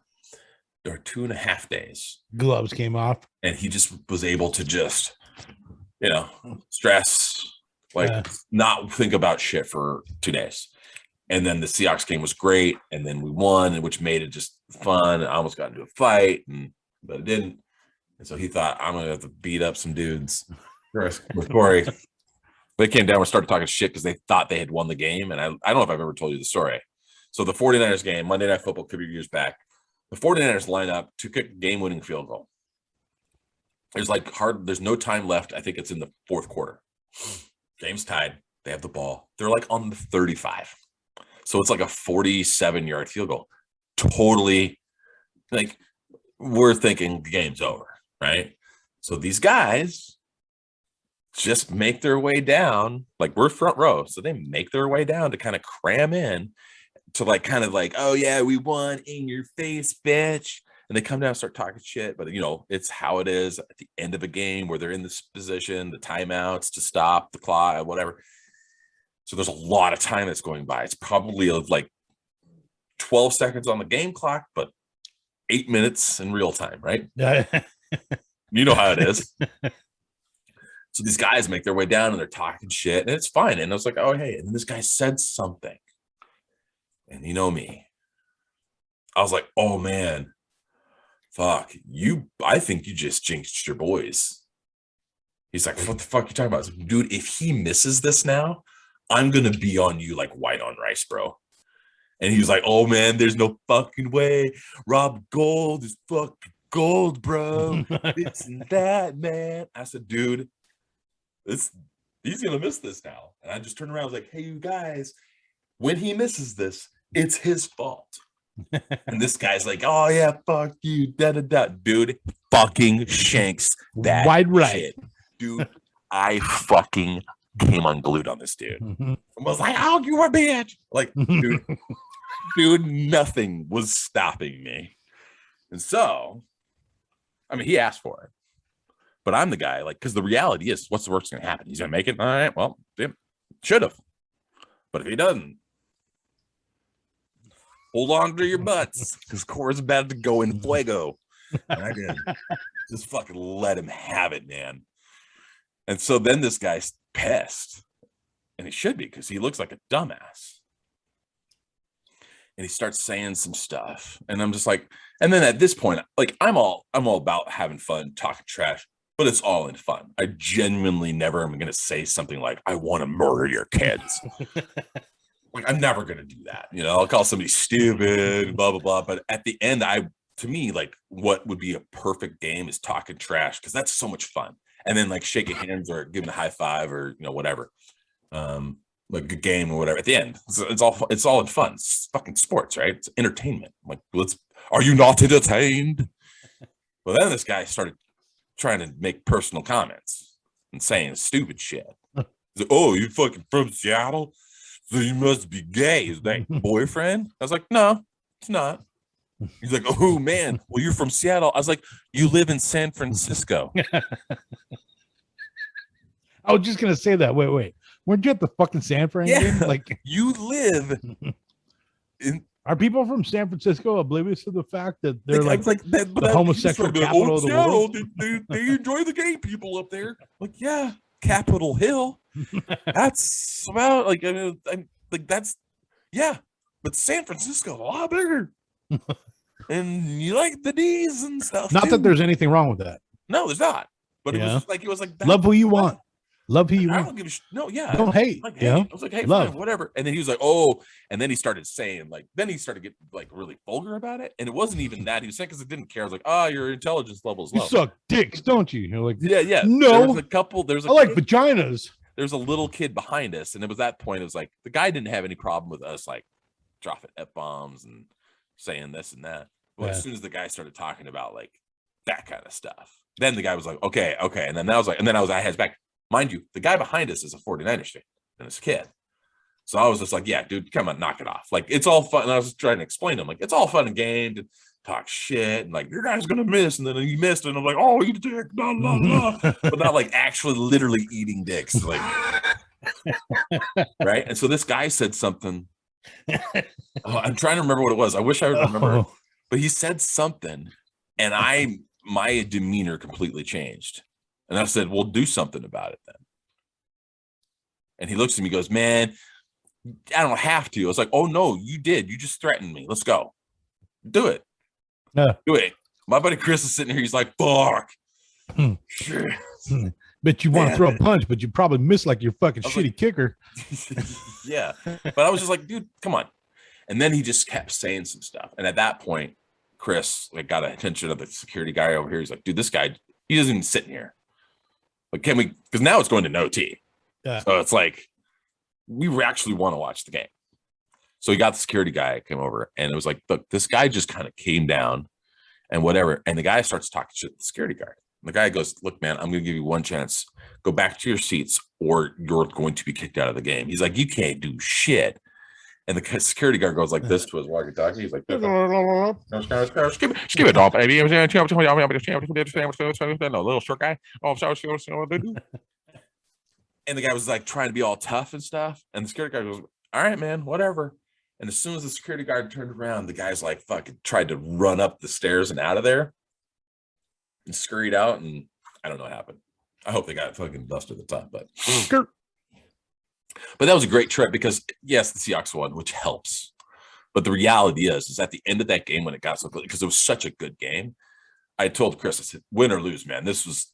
B: or 2.5 days.
A: Gloves came off.
B: And he just was able to just, stress, not think about shit for 2 days. And then the Seahawks game was great. And then we won, which made it just fun. I almost got into a fight, but it didn't. And so he thought, I'm going to have to beat up some dudes with Corey. They came down and started talking shit because they thought they had won the game. And I don't know if I've ever told you the story. So the 49ers game, Monday Night Football, a couple years back, the 49ers line up to kick a game-winning field goal. There's no time left. I think it's in the 4th quarter. Game's tied. They have the ball. They're like on the 35. So it's like a 47-yard field goal. Totally, like, we're thinking the game's over, right? So these guys just make their way down. Like, we're front row. So they make their way down to kind of cram in to oh yeah, we won, in your face, bitch. And they come down and start talking shit, but it's how it is at the end of a game where they're in this position, the timeouts to stop the clock, whatever. So there's a lot of time that's going by. It's probably like 12 seconds on the game clock, but 8 minutes in real time, right? You know how it is. So these guys make their way down and they're talking shit, and it's fine. And I was like, oh, hey. And this guy said something. And you know me. I was like, oh, man. Fuck. I think you just jinxed your boys. He's like, what the fuck are you talking about? I was like, dude, if he misses this now, I'm going to be on you like white on rice, bro. And he was like, oh, man, there's no fucking way. Rob Gold is fucking gold, bro. This and that, man. I said, dude, he's going to miss this now. And I just turned around. I was like, hey, you guys, when he misses this, it's his fault. And this guy's like, oh, yeah, fuck you. Da-da-da. Dude, fucking shanks that
A: wide right.
B: Shit. Dude, I fucking came unglued on this dude. I was like, oh, you a bitch. Like, dude, nothing was stopping me. And so, I mean, he asked for it. But I'm the guy, like, because the reality is, what's the worst going to happen? He's going to make it? All right, well, should have. But if he doesn't, hold on to your butts, because Cora's about to go in fuego. And I did. Just fucking let him have it, man. And so then this guy's pissed. And he should be, because he looks like a dumbass. And he starts saying some stuff. And I'm just like, and then at this point, like, I'm all about having fun, talking trash, but it's all in fun. I genuinely never am going to say something like, I want to murder your kids. Like, I'm never going to do that. I'll call somebody stupid, blah, blah, blah. But at the end, I to me, like what would be a perfect game is talking trash, because that's so much fun. And then like shaking hands or giving a high five or whatever. Like a game or whatever at the end. It's all in fun. It's fucking sports, right? It's entertainment. I'm like, are you not entertained? Well, then this guy started trying to make personal comments and saying stupid shit. He's like, oh, you fucking from Seattle? So you must be gay. Is that your boyfriend? I was like, no, it's not. He's like, oh man, well, you're from Seattle. I was like, you live in San Francisco.
A: I was just gonna say that. Wait. Weren't you at the fucking San Fran game? Like,
B: you live in.
A: Are people from San Francisco oblivious to the fact that they're like
B: the
A: homosexual capital of the world?
B: They enjoy the gay people up there. Like, yeah, Capitol Hill. That's about like, I'm like, that's, yeah, but San Francisco a lot bigger. And you like the D's and stuff.
A: Not that there's anything wrong with that.
B: No, there's not. But it was like
A: love who you want. Love who you want.
B: I don't give a no, yeah.
A: Don't hate.
B: Like, hey, I was like, hey, fine, whatever. And then he was like, oh, and then he started saying, like, then he started getting like really vulgar about it. And it wasn't even that he was saying, because it didn't care. I was like, oh, your intelligence level is low.
A: You suck dicks, don't you? You're like,
B: yeah.
A: No,
B: there's
A: I like vaginas.
B: There's a little kid behind us, and it was that point. It was like the guy didn't have any problem with us like dropping F-bombs and saying this and that. But as soon as the guy started talking about like that kind of stuff, then the guy was like, okay. And then I had his back. Mind you, the guy behind us is a 49ers fan and his kid. So I was just like, yeah, dude, come on, knock it off. Like, it's all fun. And I was trying to explain to him, like, it's all fun and game to talk shit. And like, your guy's going to miss. And then he missed. And I'm like, oh, you dick, blah, blah, blah. But not like actually literally eating dicks. Like, right. And so this guy said something. I'm trying to remember what it was. I wish I would remember. But he said something. And my demeanor completely changed. And I said, well, do something about it then. And he looks at me and goes, man, I don't have to. I was like, oh, no, you did. You just threatened me. Let's go. Do it.
A: Do
B: it. My buddy Chris is sitting here. He's like, fuck.
A: Bet you want to throw a punch, but you probably miss like your fucking shitty
B: like,
A: kicker.
B: Yeah. But I was just like, dude, come on. And then he just kept saying some stuff. And at that point, Chris like got attention of the security guy over here. He's like, dude, this guy, he doesn't even sit in here. Like, can we? Because now it's going to no T. Yeah. So it's like we actually want to watch the game. So he got the security guy came over, and it was like, look, this guy just kind of came down and whatever. And the guy starts talking shit to the security guard. And the guy goes, look, man, I'm going to give you one chance. Go back to your seats, or you're going to be kicked out of the game. He's like, you can't do shit. And the security guard goes like this to his walkie-talkie. He's like, skip it off, baby. No, little short guy. And the guy was like trying to be all tough and stuff. And the security guard goes, all right, man, whatever. And as soon as the security guard turned around, the guy's like fucking tried to run up the stairs and out of there and scurried out. And I don't know what happened. I hope they got fucking busted at the top, but that was a great trip because yes, the Seahawks won, which helps. But the reality is at the end of that game when it got so good, because it was such a good game, I told Chris, I said, win or lose, man, this was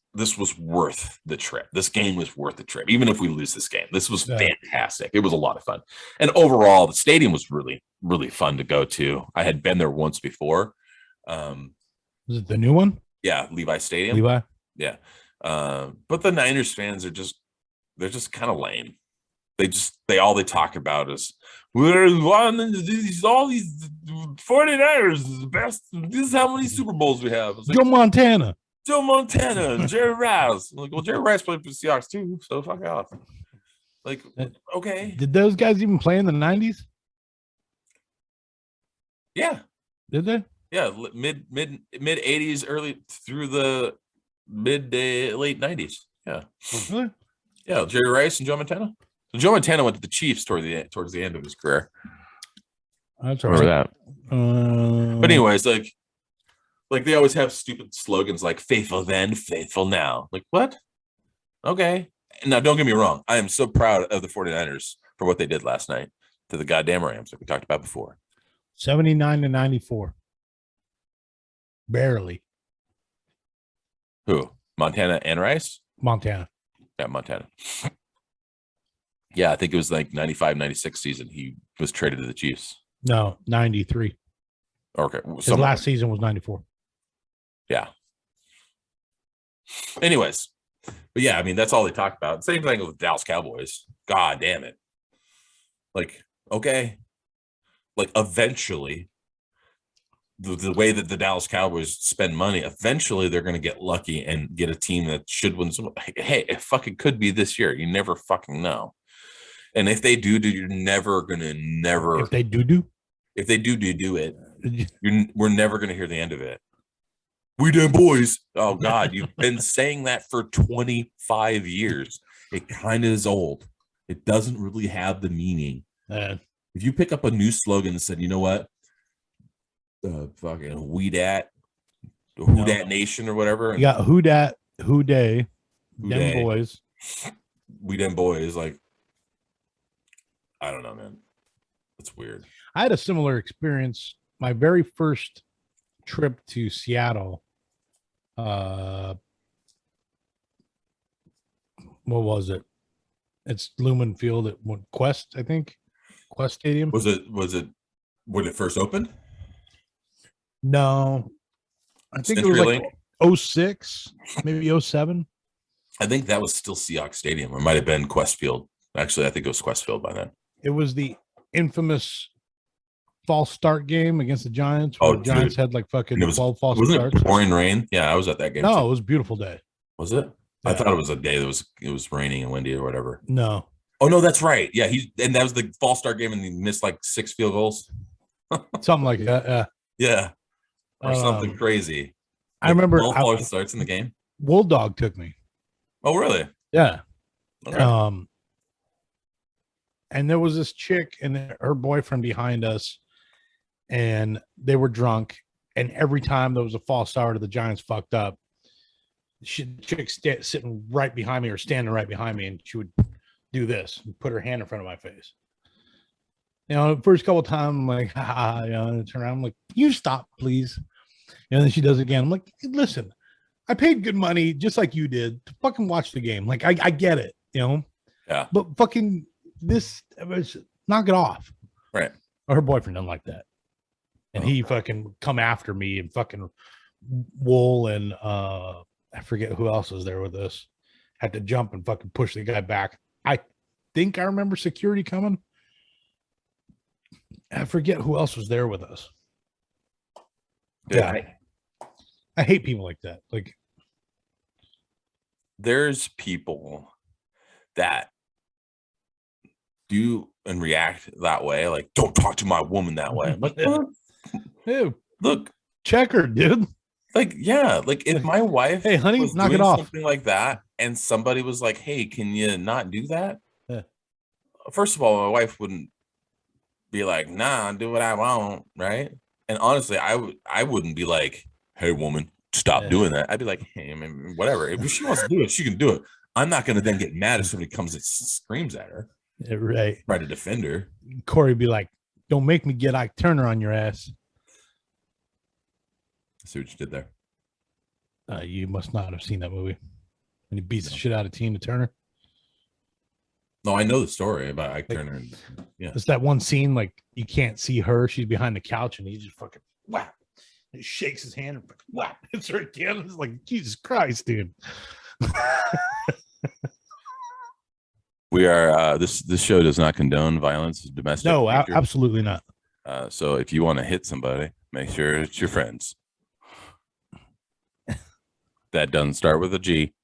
B: worth the trip. This game was worth the trip. Even if we lose this game, this was fantastic. It was a lot of fun. And overall, the stadium was really, really fun to go to. I had been there once before.
A: Is it the new one?
B: Yeah, Levi Stadium.
A: Levi?
B: Yeah. But the Niners fans are they're just kind of lame. They all they talk about is we're all these 49ers is the best. This is how many Super Bowls we have. Like,
A: Joe Montana,
B: and Jerry Rice. I'm like, well, Jerry Rice played for the Seahawks too, so fuck off. Like, okay.
A: Did those guys even play in the 90s?
B: Yeah.
A: Did they?
B: Yeah, mid 80s, early through the late 90s. Yeah.
A: Really?
B: Yeah, Jerry Rice and Joe Montana. So Joe Montana went to the Chiefs towards the end of his career.
A: That's
B: remember that. But anyways, like they always have stupid slogans like "faithful then, faithful now." Like what? Okay. Now don't get me wrong. I am so proud of the 49ers for what they did last night to the goddamn Rams, like we talked about before.
A: 79-94. Barely.
B: Who? Montana and Rice?
A: Montana.
B: Yeah, Montana. Yeah, I think it was like 95, 96 season. He was traded to the Chiefs.
A: No, 93.
B: Okay.
A: His last season was 94.
B: Yeah. Anyways, but yeah, I mean, that's all they talk about. Same thing with Dallas Cowboys. God damn it. Like, okay. Like, eventually, the way that the Dallas Cowboys spend money, eventually they're going to get lucky and get a team that should win. Hey, it fucking could be this year. You never fucking know. And if they do, you're never going to
A: If they do
B: it, we're never going to hear the end of it. We them boys. Oh God, you've been saying that for 25 years. It kind of is old. It doesn't really have the meaning. If you pick up a new slogan and said, you know what, fucking we dat nation or whatever.
A: You got who dat, who day, them boys.
B: We them boys. Like, I don't know, man. It's weird.
A: I had a similar experience. My very first trip to Seattle. What was it? It's Lumen Field at Quest, I think. Quest Stadium.
B: Was it when it first opened?
A: No. I think
B: Century
A: it was like 06, maybe 07.
B: I think that was still Seahawks Stadium. It might have been Quest Field. Actually, I think it was Quest Field by then.
A: It was the infamous false start game against the Giants.
B: Oh,
A: the Giants had like fucking 12 false starts.
B: Wasn't it pouring rain? Yeah, I was at that game.
A: No, too. It was a beautiful day.
B: Was it? Yeah. I thought it was a day that it was raining and windy or whatever.
A: No.
B: Oh no, that's right. Yeah, and that was the false start game, and he missed like 6 field goals.
A: Something like that.
B: Yeah, or something crazy.
A: I remember
B: false starts in the game.
A: Wool Dog took me.
B: Oh really?
A: Yeah.
B: Okay.
A: And there was this chick and her boyfriend behind us, and they were drunk. And every time there was a false start, the Giants fucked up. Chick sitting right behind me or standing right behind me, and she would do this and put her hand in front of my face. You know, the first couple of times, I'm like, ha, you know, and I turn around, I'm like, you stop, please. And then she does it again. I'm like, listen, I paid good money, just like you did, to fucking watch the game. Like, I get it, you know?
B: Yeah.
A: But fucking knock it off.
B: Right.
A: Or her boyfriend doesn't like that. And he fucking come after me, and fucking Wool and I forget who else was there with us. Had to jump and fucking push the guy back. I think I remember security coming. I forget who else was there with us. Yeah. I hate people like that. Like,
B: there's people that do and react that way. Like, don't talk to my woman that way. I'm like,
A: dude,
B: look,
A: check her, dude.
B: Like, yeah, like if my wife,
A: hey, honey,
B: was
A: knock
B: doing
A: it off,
B: something like that, and somebody was like, hey, can you not do that?
A: Yeah.
B: First of all, my wife wouldn't be like, nah, do what I want, right? And honestly, I wouldn't be like, hey, woman, stop doing that. I'd be like, hey, man, whatever. If she wants to do it, she can do it. I'm not going to then get mad if somebody comes and screams at her.
A: Yeah, right.
B: Try to defend her.
A: Corey would be like, don't make me get Ike Turner on your ass.
B: I see what you did there.
A: You must not have seen that movie. When he beats the shit out of Tina Turner.
B: No, I know the story about Ike Turner. Yeah.
A: It's that one scene, like, you can't see her. She's behind the couch, and he just fucking whap. He shakes his hand and fucking whap. It's her again. It's like, Jesus Christ, dude.
B: We are this show does not condone violence, domestic.
A: No, absolutely not.
B: So if you want to hit somebody, make sure it's your friends. That doesn't start with a G,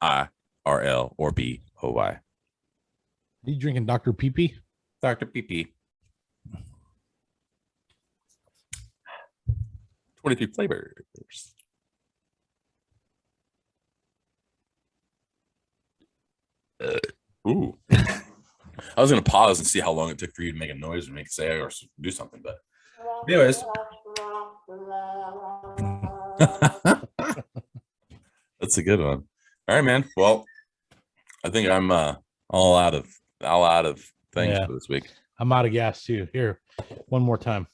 B: I, R, L, or B, O, Y.
A: Are you drinking Dr. Pee-Pee?
B: Dr. Pee-Pee. 23 flavors. Ooh. I was going to pause and see how long it took for you to make a noise or say or do something, but anyways. That's a good one. All right, man. Well, I think I'm all out of things for this week.
A: I'm out of gas too. Here, one more time.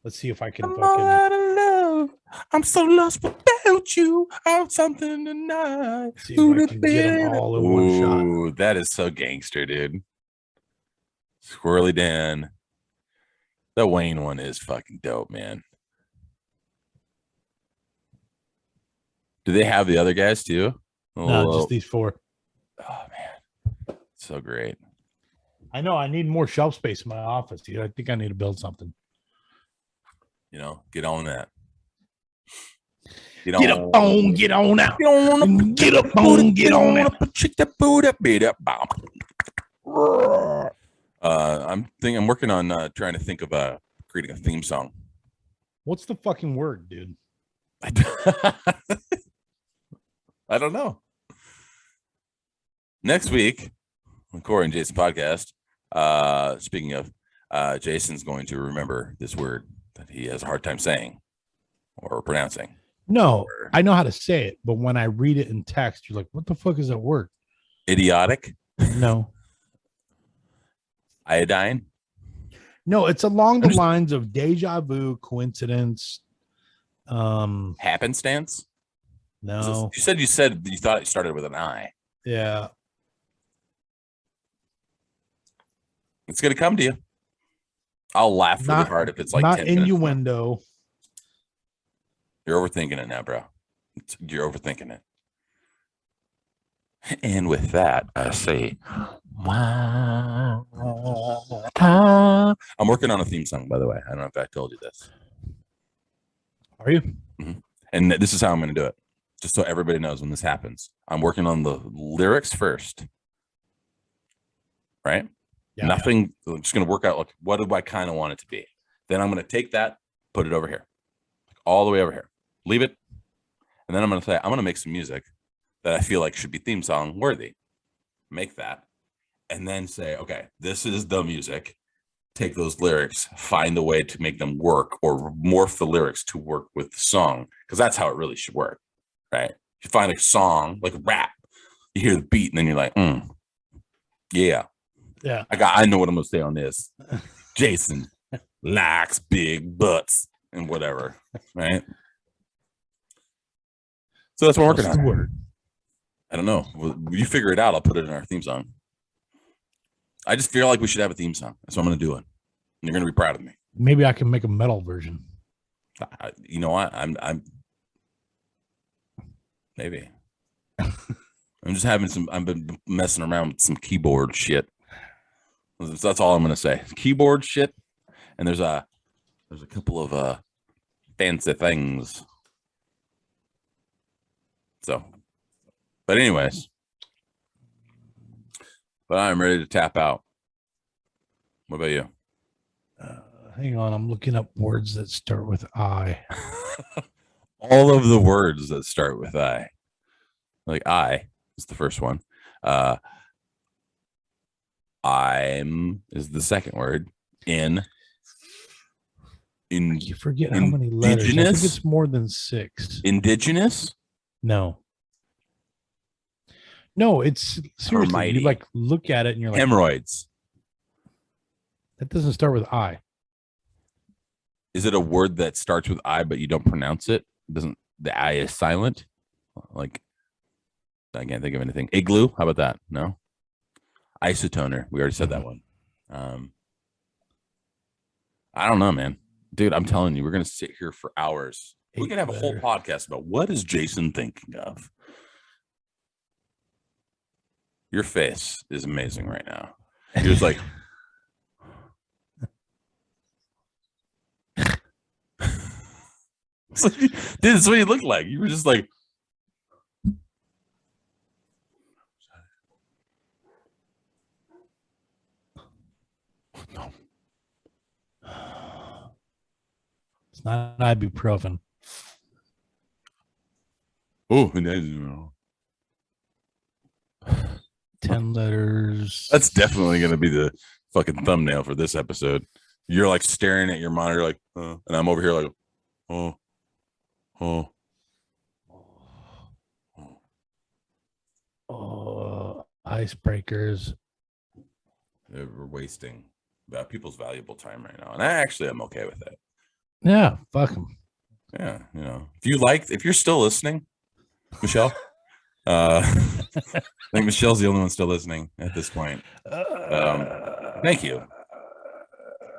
A: Let's see if I can.
B: I'm all out of love. I'm so lost without you. I'm something tonight.
A: See if I can get them all in one shot.
B: Ooh, that is so gangster, dude. Squirrely Dan. The Wayne one is fucking dope, man. Do they have the other guys too?
A: No, just these 4.
B: Oh man, so great.
A: I know. I need more shelf space in my office, dude. I think I need to build something.
B: Get on that.
A: Get up on, get on out. Get up on, get on out.
B: Check that boot up, beat up. I'm working on trying to think of creating a theme song.
A: What's the fucking word, dude?
B: I don't know. Next week, on Corey and Jason podcast, speaking of, Jason's going to remember this word that he has a hard time saying or pronouncing.
A: No, I know how to say it, but when I read it in text, you're like, what the fuck is that word?
B: Idiotic?
A: No.
B: Iodine?
A: No, it's along the lines of deja vu, coincidence.
B: Happenstance?
A: No.
B: You said you thought it started with an I.
A: Yeah.
B: It's gonna come to you. I'll laugh really hard if it's like
A: not
B: 10 minutes.
A: innuendo.
B: You're overthinking it now, bro. You're overthinking it. And with that, I say, wow. I'm working on a theme song, by the way. I don't know if I told you this.
A: Are you?
B: Mm-hmm. And this is how I'm going to do it, just so everybody knows when this happens. I'm working on the lyrics first, right?
A: Yeah,
B: Nothing. I'm just going to work out, like, what do I kind of want it to be? Then I'm going to take that, put it over here, all the way over here, leave it. And then I'm going to say, I'm going to make some music that I feel like should be theme song worthy. Make that. And then say, okay, this is the music. Take those lyrics, find a way to make them work or morph the lyrics to work with the song. Because that's how it really should work, right? You find a song, like a rap, you hear the beat, and then you're like, yeah.
A: Yeah.
B: I know what I'm going to say on this. Jason likes big butts and whatever, right? So that's what I'm working on.
A: Word?
B: I don't know. When you figure it out, I'll put it in our theme song. I just feel like we should have a theme song. That's what I'm going to do it. And you're going to be proud of me.
A: Maybe I can make a metal version.
B: You know what? I'm maybe. I'm just having I've been messing around with some keyboard shit. That's all I'm going to say. Keyboard shit. And there's a couple of fancy things. So, but anyways, but I'm ready to tap out. What about you?
A: Hang on, I'm looking up words that start with I.
B: All of the words that start with I. Like I is the first one. I'm is the second word. In
A: you forget how many letters. I think it's more than 6.
B: Indigenous?
A: No, it's seriously.
B: Hermione.
A: You like look at it and you're like
B: hemorrhoids.
A: That doesn't start with I.
B: Is it a word that starts with I but you don't pronounce it? Doesn't the I is silent? Like I can't think of anything. Igloo? How about that? No. Isotoner. We already said that one. I don't know, man. Dude, I'm telling you, we're gonna sit here for hours. We can have a whole podcast about what is Jason thinking of. Your face is amazing right now. You're just like, dude, that's what you look like. You were just like,
A: no. It's not ibuprofen.
B: oh,
A: 10 letters.
B: That's definitely going to be the fucking thumbnail for this episode. You're like staring at your monitor, like, and I'm over here like,
A: Icebreakers.
B: We're wasting people's valuable time right now, and I'm okay with it.
A: Yeah, fuck them.
B: Yeah, if you're still listening, Michelle. I think Michelle's the only one still listening at this point. Thank you.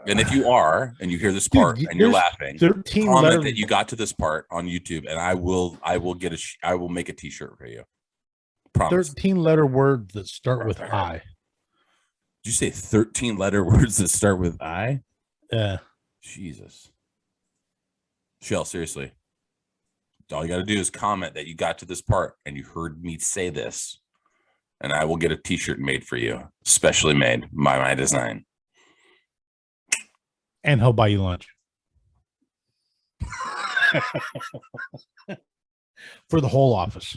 B: And if you are, and you hear this
A: Dude,
B: part and you're
A: there's
B: laughing,
A: 13
B: comment
A: letter.
B: that you got to this part on YouTube, and I will make a T-shirt for you. Promise.
A: 13 letter words that start with I.
B: Did you say 13 letter words that start with I?
A: Yeah.
B: Jesus. Shell, seriously. All you got to do is comment that you got to this part and you heard me say this, and I will get a T-shirt made for you, specially made by my design.
A: And he'll buy you lunch. For the whole office.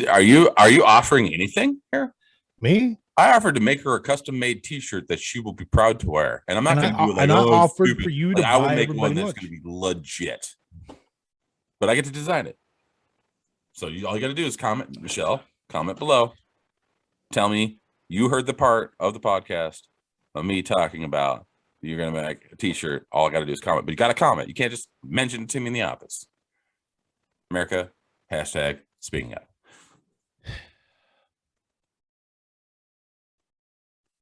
B: Are you offering anything here?
A: Me?
B: I offered to make her a custom-made T-shirt that she will be proud to wear, and I'm not going to do it like,
A: I offered
B: stupid.
A: for you
B: Like,
A: to
B: I will
A: buy
B: make one
A: everybody
B: that's
A: lunch.
B: going to be legit, but I get to design it. So all you got to do is comment, Michelle. Comment below. Tell me you heard the part of the podcast of me talking about you're going to make a T-shirt. All I got to do is comment, but you got to comment. You can't just mention it to me in the office. America, hashtag speaking up.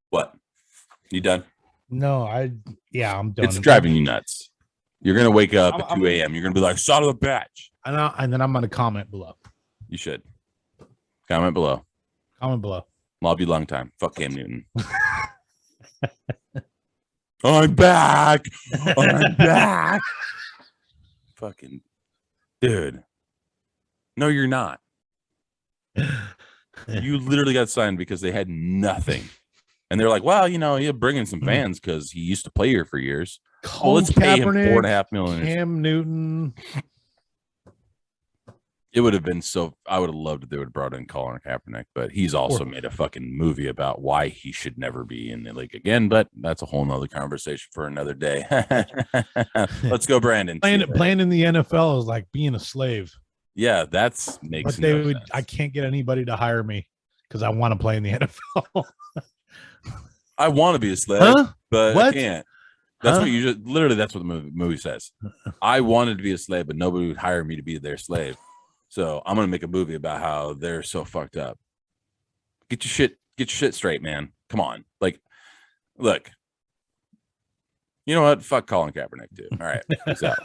B: What? You done?
A: No, I'm done.
B: It's driving you nuts. You're going to wake up at 2 a.m. You're going to be like, son of a bitch.
A: And then I'm going to comment below.
B: You should. Comment below.
A: Comment below.
B: Love you long time. Fuck Cam Newton. I'm back. I'm back. Fucking dude. No, you're not. You literally got signed because they had nothing. And they're like, well, you're bringing some fans because he used to play here for years. Well, let's pay him $4.5 million.
A: Cam Newton.
B: It would have been I would have loved if they would have brought in Colin Kaepernick, but he's also made a fucking movie about why he should never be in the league again. But that's a whole nother conversation for another day. Let's go, Brandon.
A: Playing in the NFL is like being a slave.
B: Yeah, that's makes
A: sense. I can't get anybody to hire me because I want to play in the NFL.
B: I want to be a slave, but I can't. That's what you just literally. That's what the movie says. I wanted to be a slave, but nobody would hire me to be their slave. So I'm gonna make a movie about how they're so fucked up. Get your shit straight, man. Come on, like, look. You know what? Fuck Colin Kaepernick too. All right, peace out.